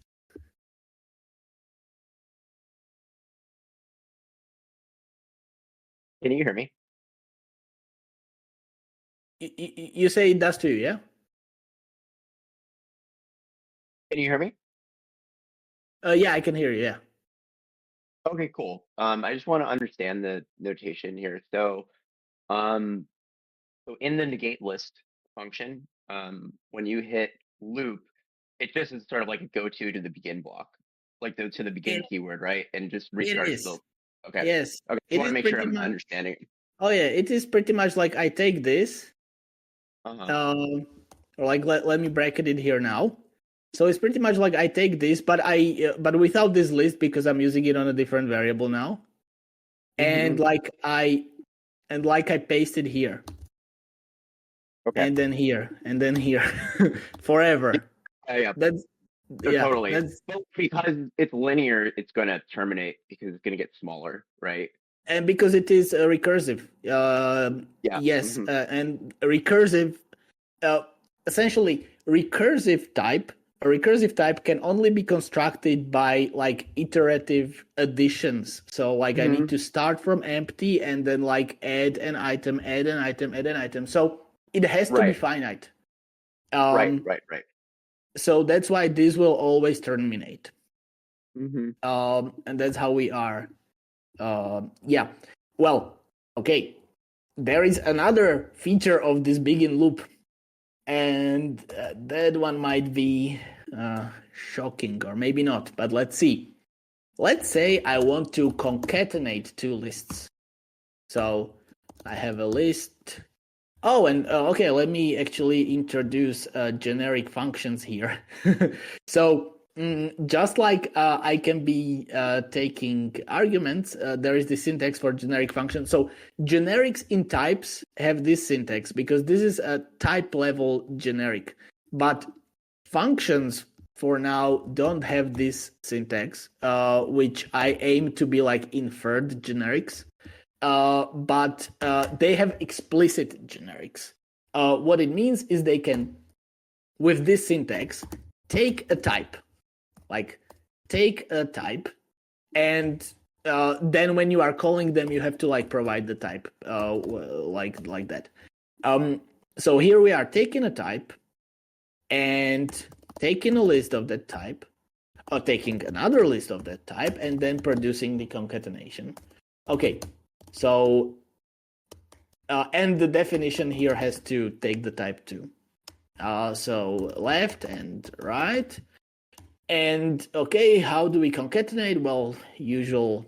Can you hear me? You say it does too, yeah? Can you hear me? Yeah, I can hear you, yeah. Okay, cool. I just want to understand the notation here. So in the negate list function, when you hit loop, it just is sort of like a go-to to the begin block. like to the begin keyword, right? And just restarts is. the. Okay. Yes, Okay. I it want is to make sure pretty I'm much. understanding. Oh yeah, it is pretty much like I take this, Uh-huh. or like let me bracket it here now. So it's pretty much like I take this, but but without this list because I'm using it on a different variable now, and Mhm. like I paste it here, Okay. and then here, and then here, forever. Yeah. That's So yeah, totally. that's But because it's linear, it's gonna terminate because it's gonna get smaller, right? and because it is recursive. Yeah. Yes, Mhm. and recursive. Essentially, a recursive type can only be constructed by like iterative additions. So like I need Mhm. to start from empty and then like add an item, add an item, add an item. So it has to be Right. finite. Right. Um, Right. so that's why this will always terminate. Mhm. And that's how we are. Yeah. Well, okay. There is another feature of this begin loop, and that one might be shocking, or maybe not, but let's see. Let's say I want to concatenate two lists. So I have a list. Oh, and okay, let me actually introduce generic functions here. So just like I can be taking arguments, there is the syntax for generic function. So generics in types have this syntax because this is a type level generic, but functions for now don't have this syntax, which I aim to be like inferred generics. But they have explicit generics. What it means is they can, with this syntax, take a type, and then when you are calling them, you have to like provide the type, like that. So here we are taking a type and taking a list of that type, or taking another list of that type, and then producing the concatenation. Okay, so and the definition here has to take the type too. So left and right. And okay, how do we concatenate? Well, usual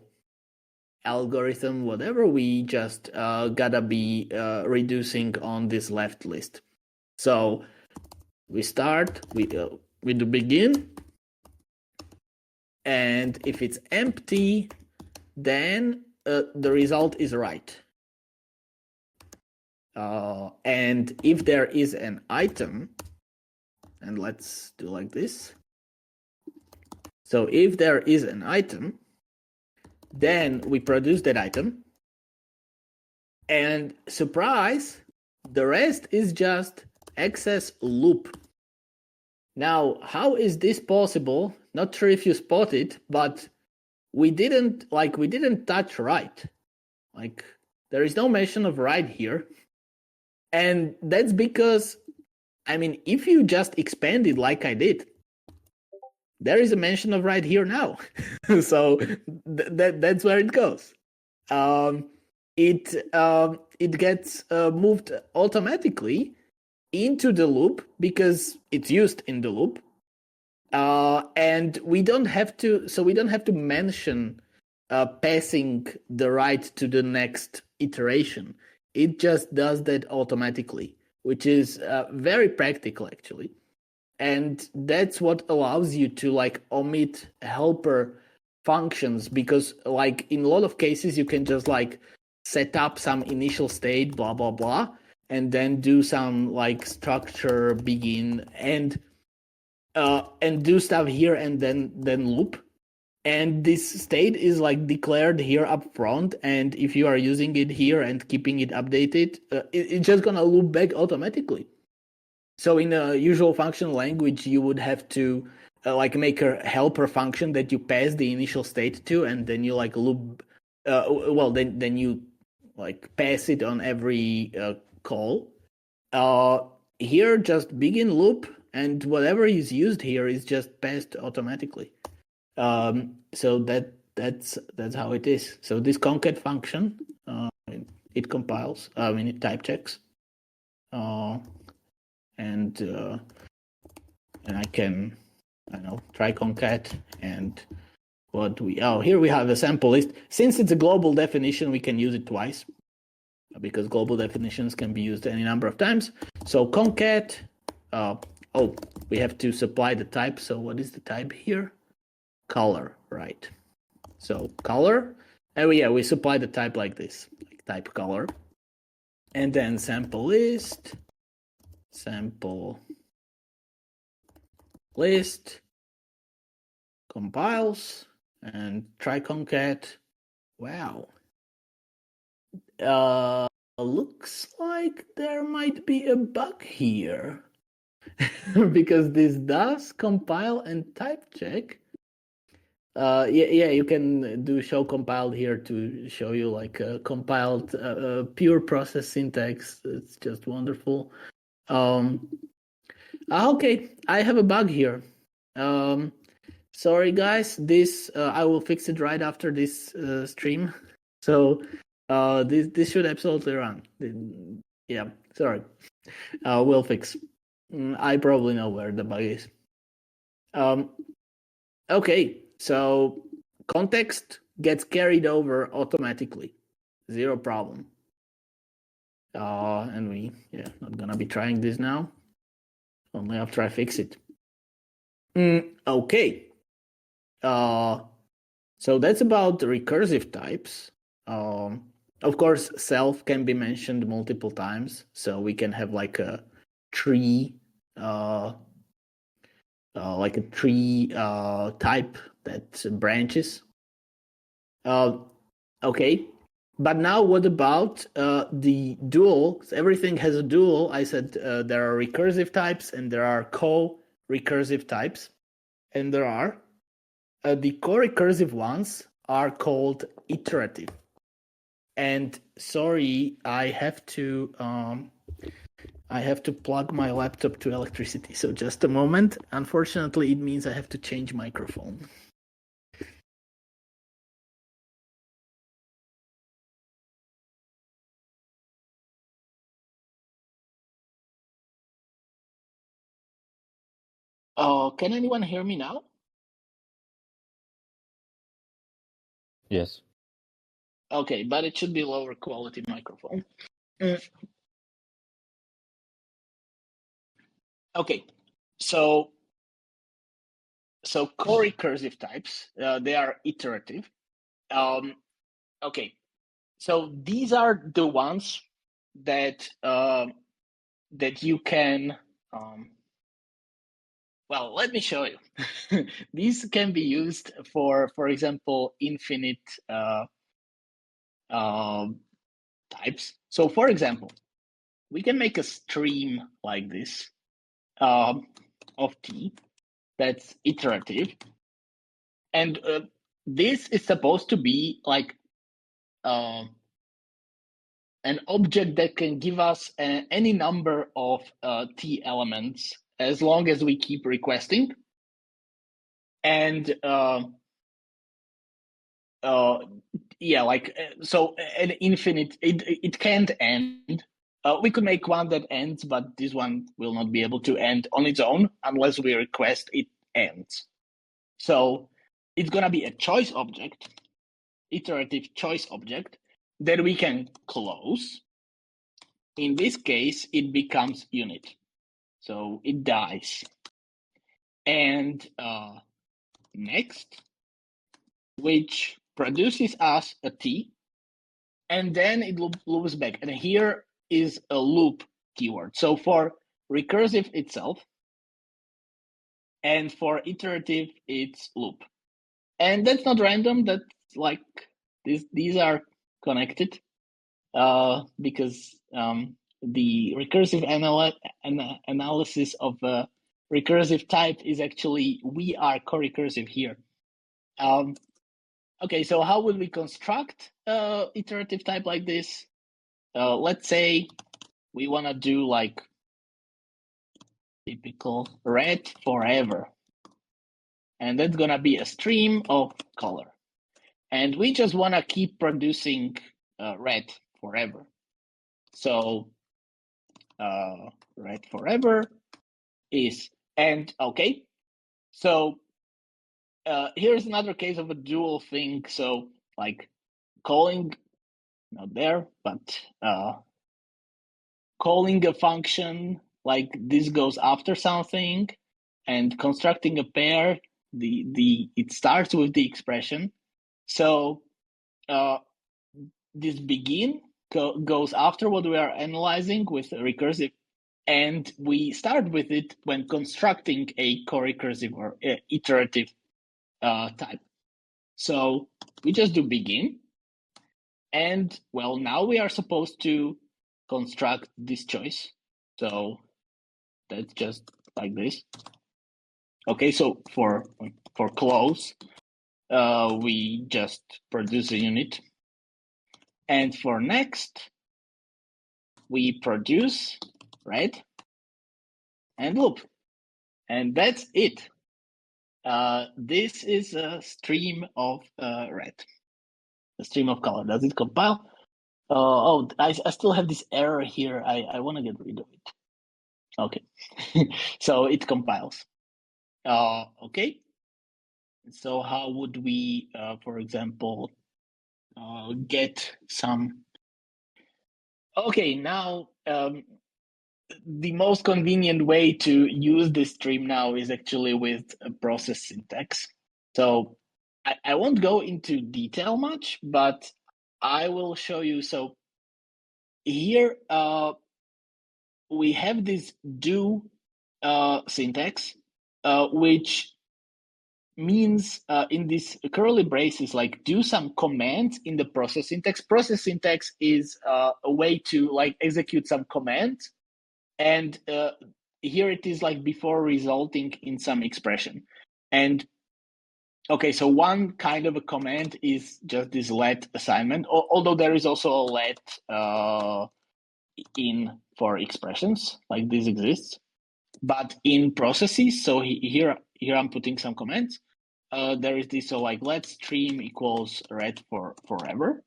algorithm, whatever, we just gotta be reducing on this left list. So we start with the begin, and if it's empty, then the result is right. And if there is an item, and let's do like this. So if there is an item, then we produce that item. And surprise, the rest is just excess loop. Now, how is this possible? Not sure if you spot it, but we didn't touch right. Like there is no mention of right here. And that's because, I mean, if you just expand it like I did, there is a mention of right here now. So that's where it goes. It gets moved automatically into the loop because it's used in the loop. And we don't have to mention passing the right to the next iteration. It just does that automatically, which is very practical actually. And that's what allows you to like omit helper functions, because like in a lot of cases you can just like set up some initial state, blah blah blah, and then do some like structure begin and do stuff here and then loop. And this state is like declared here up front, and if you are using it here and keeping it updated, it's just gonna loop back automatically. So in a usual function language, you would have to like make a helper function that you pass the initial state to, and then you like loop. Then you like pass it on every call. Here, just begin loop, and whatever is used here is just passed automatically. So that's how it is. So this concat function, it compiles. I mean, it type checks. And I can, I don't know, try concat, and here we have a sample list. Since it's a global definition, we can use it twice because global definitions can be used any number of times. So concat, we have to supply the type. So what is the type here? Color, right? So color, and we supply the type like this, like type color, and then sample list, compiles, and try concat. Wow. Looks like there might be a bug here because this does compile and type check. You can do show compiled here to show you like compiled pure process syntax. It's just wonderful. Okay, I have a bug here. Sorry guys, this I will fix it right after this stream. So this should absolutely run. Yeah, sorry. We'll fix. I probably know where the bug is. Okay, so context gets carried over automatically. Zero problem. And not gonna be trying this now. Only after I fix it. Okay. So that's about the recursive types. Of course, self can be mentioned multiple times. So we can have like a tree, type that branches. Okay. But now what about the dual? Everything has a dual. I said there are recursive types and there are co-recursive types. And there are. The co-recursive ones are called iterative. And sorry, I have to plug my laptop to electricity. So just a moment. Unfortunately, it means I have to change microphone. Can anyone hear me now? Yes. Okay, but it should be lower quality microphone. Okay, so co-recursive types, they are iterative. Okay, so these are the ones that that you can. Well, let me show you. These can be used for example, infinite types. So, for example, we can make a stream like this of t that's iterative, and this is supposed to be like an object that can give us any number of t elements as long as we keep requesting. And so an infinite, it can't end. We could make one that ends, but this one will not be able to end on its own unless we request it ends. So it's gonna be a choice object, iterative choice object, that we can close. In this case, it becomes unit. So it dies. And next, which produces us a t, and then it loops back. And here is a loop keyword. So for recursive itself, and for iterative, it's loop. And that's not random. That's like these are connected because the recursive analysis of a recursive type is actually we are co-recursive here. Okay, so how would we construct iterative type like this? Let's say we want to do like typical red forever. And that's going to be a stream of color. And we just want to keep producing red forever. So red forever is, and okay, so here's another case of a dual thing. So like calling, not there, but calling a function like this goes after something, and constructing a pair. It starts with the expression. So this begin goes after what we are analyzing with recursive, and we start with it when constructing a co-recursive or iterative type. So we just do begin, and well, now we are supposed to construct this choice. So that's just like this. Okay, so for close, we just produce a unit, and for next, we produce red and loop, and that's it. This is a stream of red, a stream of color. Does it compile? Oh, I still have this error here. I want to get rid of it. Okay, so it compiles. Okay, so how would we, for example, get some? Okay, now the most convenient way to use this stream now is actually with a process syntax. So I won't go into detail much, but I will show you. So here we have this do syntax, which means in this curly braces, like do some commands in the process syntax. Process syntax is a way to like execute some commands, and here it is like before resulting in some expression. And okay, so one kind of a command is just this let assignment, although there is also a let in for expressions, like this exists. But in processes, so here I'm putting some comments. There is this, so like let stream equals red for forever.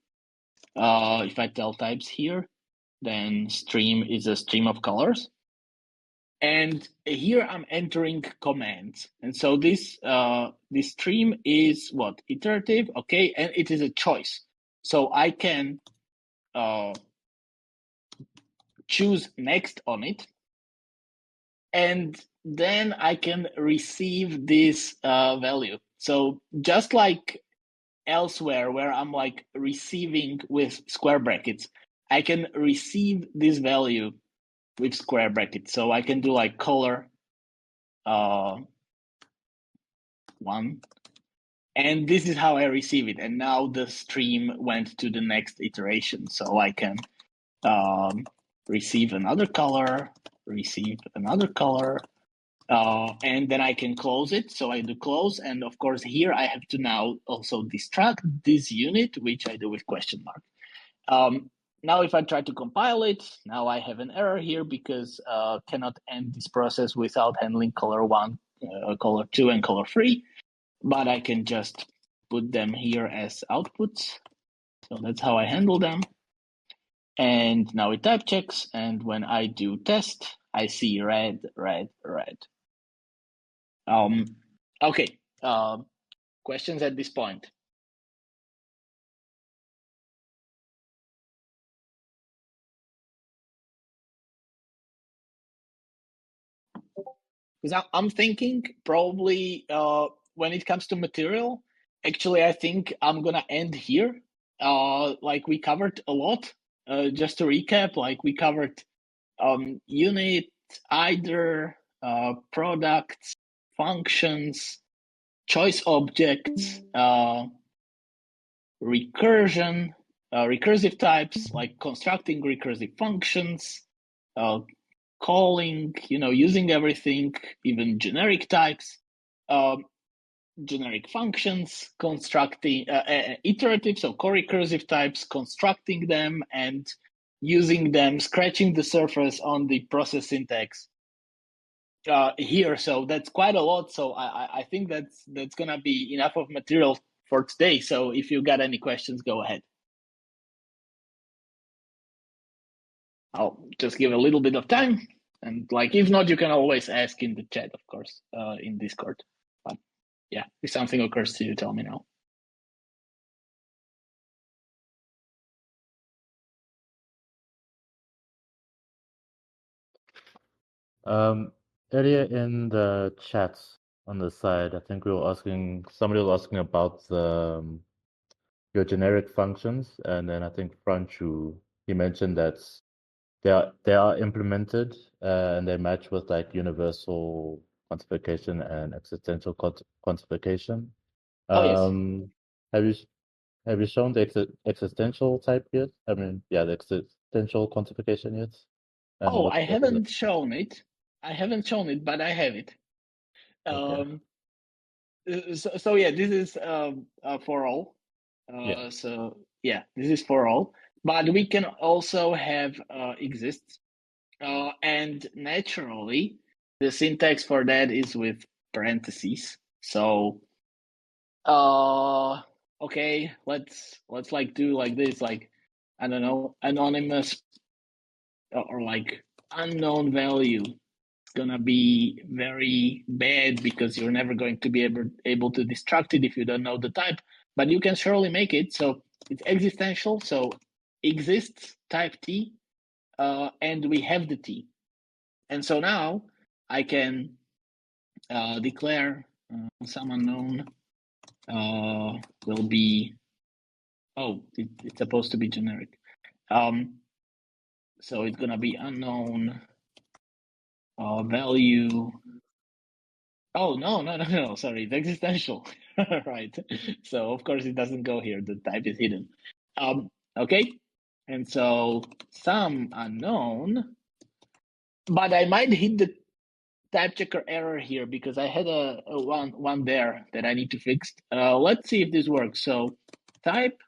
If I tell types here, then stream is a stream of colors. And here I'm entering commands. And so this stream is what? Iterative, okay, and it is a choice. So I can choose next on it, and then I can receive this value. So just like elsewhere where I'm like receiving with square brackets, I can receive this value with square brackets. So I can do like color 1, and this is how I receive it. And now the stream went to the next iteration. So I can receive another color, and then I can close it. So I do close, and of course here I have to now also destruct this unit, which I do with question mark. Now if I try to compile it, now I have an error here because cannot end this process without handling color 1, color 2, and color 3. But I can just put them here as outputs. So that's how I handle them. And now it type checks, and when I do test, I see red, red, red. Okay, questions at this point? Because I'm thinking probably when it comes to material, actually I think I'm gonna end here. Like we covered a lot. Just to recap, like we covered unit, either, products, functions, choice objects, recursion, recursive types, like constructing recursive functions, calling, using everything, even generic types, generic functions, constructing iterative, so co-recursive types, constructing them and using them, scratching the surface on the process syntax here. So that's quite a lot. So I think that's gonna be enough of material for today. So if you got any questions, go ahead. I'll just give a little bit of time, and like if not, you can always ask in the chat, of course, in Discord. yeah, if something occurs to you, tell me now. Earlier in the chats on the side, I think somebody was asking about your generic functions, and then I think Franchu, he mentioned that they are implemented and they match with like universal quantification and existential quantification. Oh, yes. Have you have you shown the existential type yet? I mean, yeah, the existential quantification yet? And Oh, I what is it? haven't shown it. I haven't shown it, but I have it. Okay. So yeah, this is for all. Yeah. So yeah, this is for all. But we can also have exists. And naturally, the syntax for that is with parentheses. So okay, let's like do like this, like, I don't know, anonymous or like unknown value. It's gonna be very bad because you're never going to be able to destruct it if you don't know the type, but you can surely make it. So it's existential, so exists type T, and we have the T. And so now I can declare some unknown will be, it's supposed to be generic. So it's gonna be unknown value. Oh, no, sorry, it's existential. Right. So of course it doesn't go here, the type is hidden. Okay, and so some unknown, but I might hit the type checker error here because I had a one there that I need to fix. Let's see if this works. So type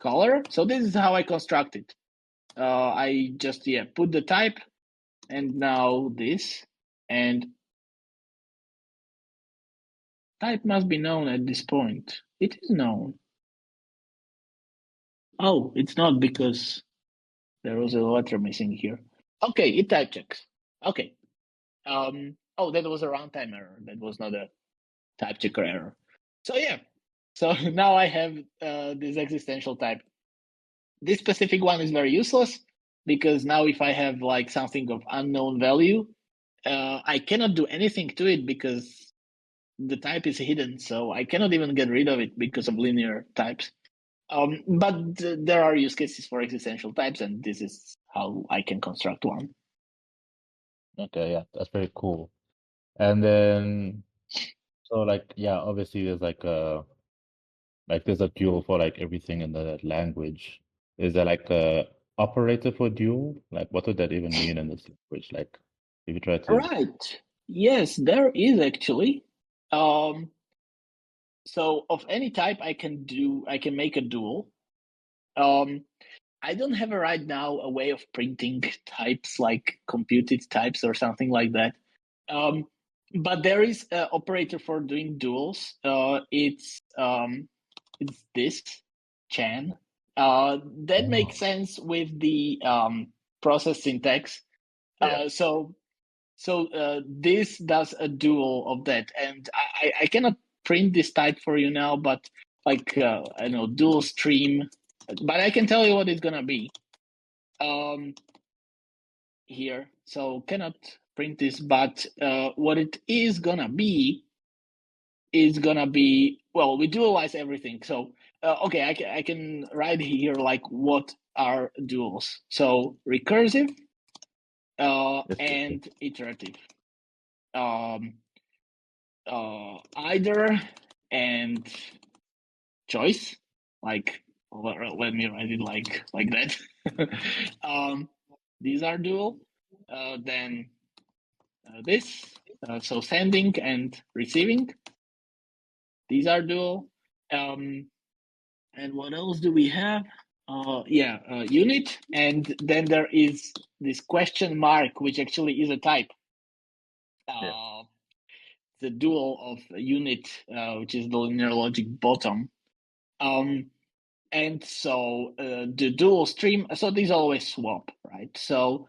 color. So this is how I construct it. I just put the type and now this, and type must be known at this point. It is known. Oh, it's not because there was a letter missing here. Okay, it type checks. Okay. Oh, that was a runtime error. That was not a type checker error. So yeah. So now I have this existential type. This specific one is very useless because now if I have like something of unknown value, I cannot do anything to it because the type is hidden. So I cannot even get rid of it because of linear types. But there are use cases for existential types, and this is how I can construct one. Okay, yeah, that's very cool. And then, so like, yeah, obviously there's a dual for like everything in the language. Is there like a operator for dual? Like, what would that even mean in this language? Like, if you try to, Right. Yes, there is actually. So of any type I can make a dual. I don't have right now a way of printing types like computed types or something like that. But there is an operator for doing duals. It's this chan. That makes sense with the process syntax. yeah, So this does a dual of that, and I cannot print this type for you now, but like I know dual stream, but I can tell you what it's gonna be. Here, so cannot print this, but what it is gonna be well, we dualize everything. So okay, I can write here like what are duals. So recursive and iterative. Either and choice, like let me write it like that. These are dual. Then this, so sending and receiving, these are dual. And what else do we have? Unit, and then there is this question mark, which actually is a type. The dual of unit, which is the linear logic bottom. And so the dual stream, so these always swap, right? So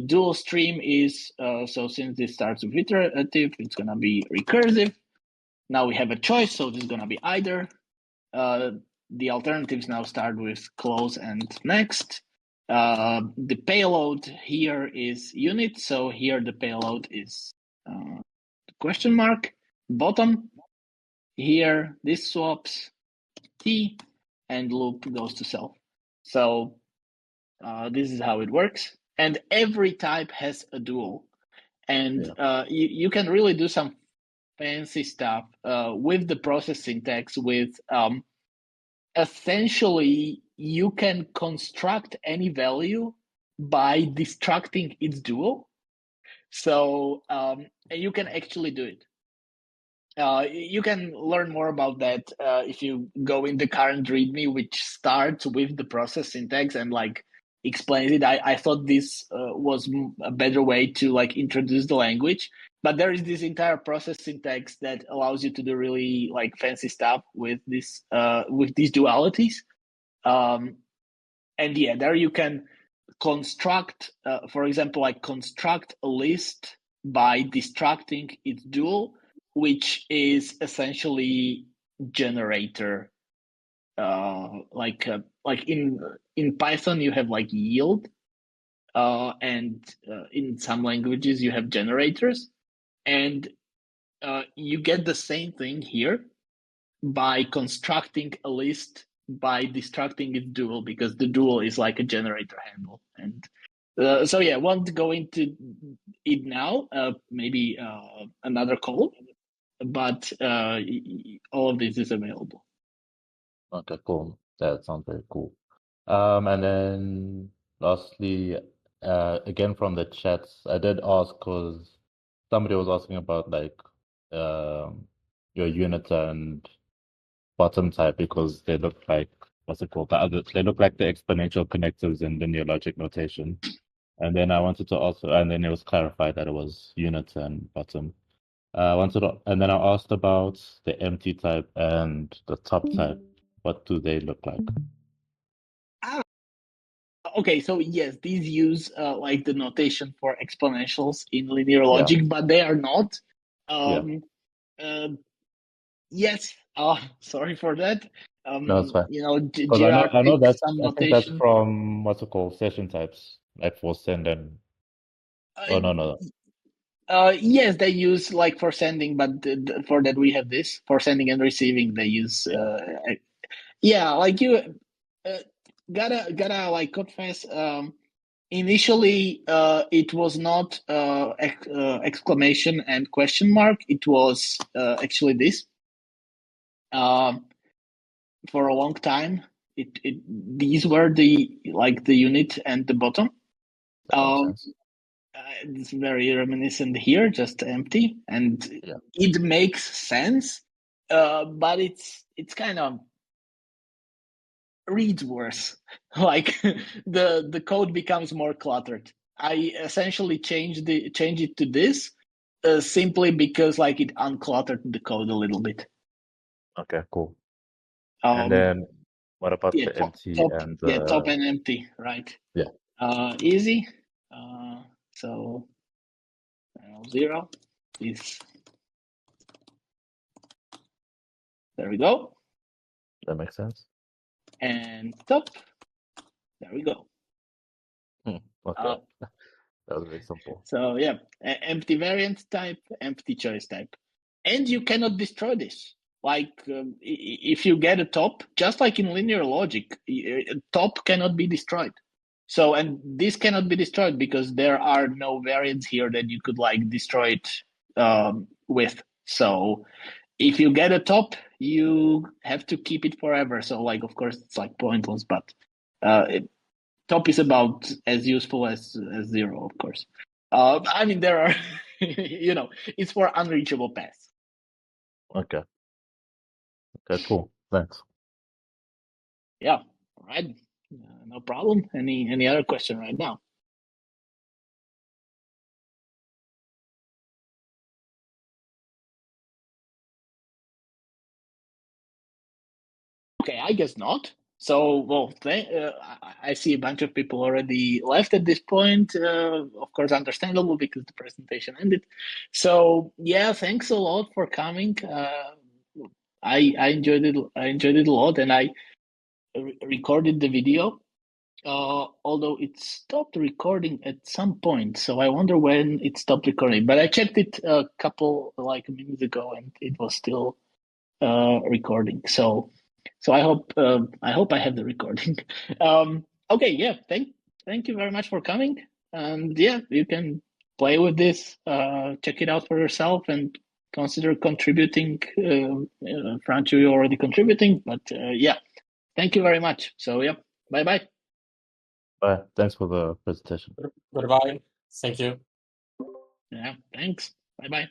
dual stream is, so since this starts with iterative, it's going to be recursive. now we have a choice, so this is gonna be either. The alternatives now start with close and next. The payload here is unit, so here the payload is question mark. Bottom here, this swaps t, and loop goes to self. So this is how it works. And every type has a dual. And you can really do some fancy stuff with the process syntax with essentially you can construct any value by destructing its dual. So and you can actually do it. You can learn more about that if you go in the current README, which starts with the process syntax and like explains it. I thought this was a better way to like introduce the language, but there is this entire process syntax that allows you to do really like fancy stuff with this with these dualities. And yeah, there you can construct, for example, like construct a list by destructing its dual, which is essentially generator. Like in Python you have like yield, and in some languages you have generators, and you get the same thing here by constructing a list by destructing its dual, because the dual is like a generator handle. And so yeah, won't go into it now, maybe another call, but all of this is available. Okay, cool. That sounds very cool. And then lastly, again from the chats, I did ask because somebody was asking about like your unit and bottom type because they look like what's it called? They look like the exponential connectives in linear logic notation. And then I wanted to also, and then it was clarified that it was unit and bottom. And then I asked about the empty type and the top type. What do they look like? Okay, so yes, these use like the notation for exponentials in linear logic, but they are not. Yes. Sorry for that. No, it's fine. You know, Because Jira I know picks that's some I think that's notation. from what's it called? Session types, like for send and oh no. Yes, they use like for sending, but for that we have this for sending and receiving. They use yeah, like you gotta like confess. Initially, it was not exclamation and question mark. It was actually this. For a long time, these were the unit and the bottom. It's very reminiscent here, just empty, and it makes sense, but it's kind of reads worse. Like the code becomes more cluttered. I essentially change it to this simply because like it uncluttered the code a little bit. Okay, cool. And then what about the empty and the top and empty, right? Yeah. Easy. So 0 is there. We go. That makes sense. And top. There we go. Okay. That was very simple. So yeah, empty variant type, empty choice type, and you cannot destroy this. Like if you get a top, just like in linear logic, top cannot be destroyed. So, and this cannot be destroyed because there are no variants here that you could like destroy it with. So if you get a top, you have to keep it forever. So like, of course, it's like pointless, but top is about as useful as 0, of course. I mean, there are, you know, it's for unreachable paths. Okay. Okay, cool. Thanks. Yeah, all right. No problem. Any other question right now? Okay, I guess not. So, well, I see a bunch of people already left at this point. Of course, understandable because the presentation ended. So, yeah, thanks a lot for coming. I enjoyed it. I enjoyed it a lot, and I recorded the video. Although it stopped recording at some point, so I wonder when it stopped recording. But I checked it a couple minutes ago, and it was still recording. So I hope I have the recording. Okay, yeah. Thank you very much for coming. And yeah, you can play with this, check it out for yourself, and consider contributing. Francio, you're already contributing, but yeah, thank you very much. So yeah, bye bye. Bye. Thanks for the presentation. Goodbye. Thank you. Yeah, thanks. Bye bye.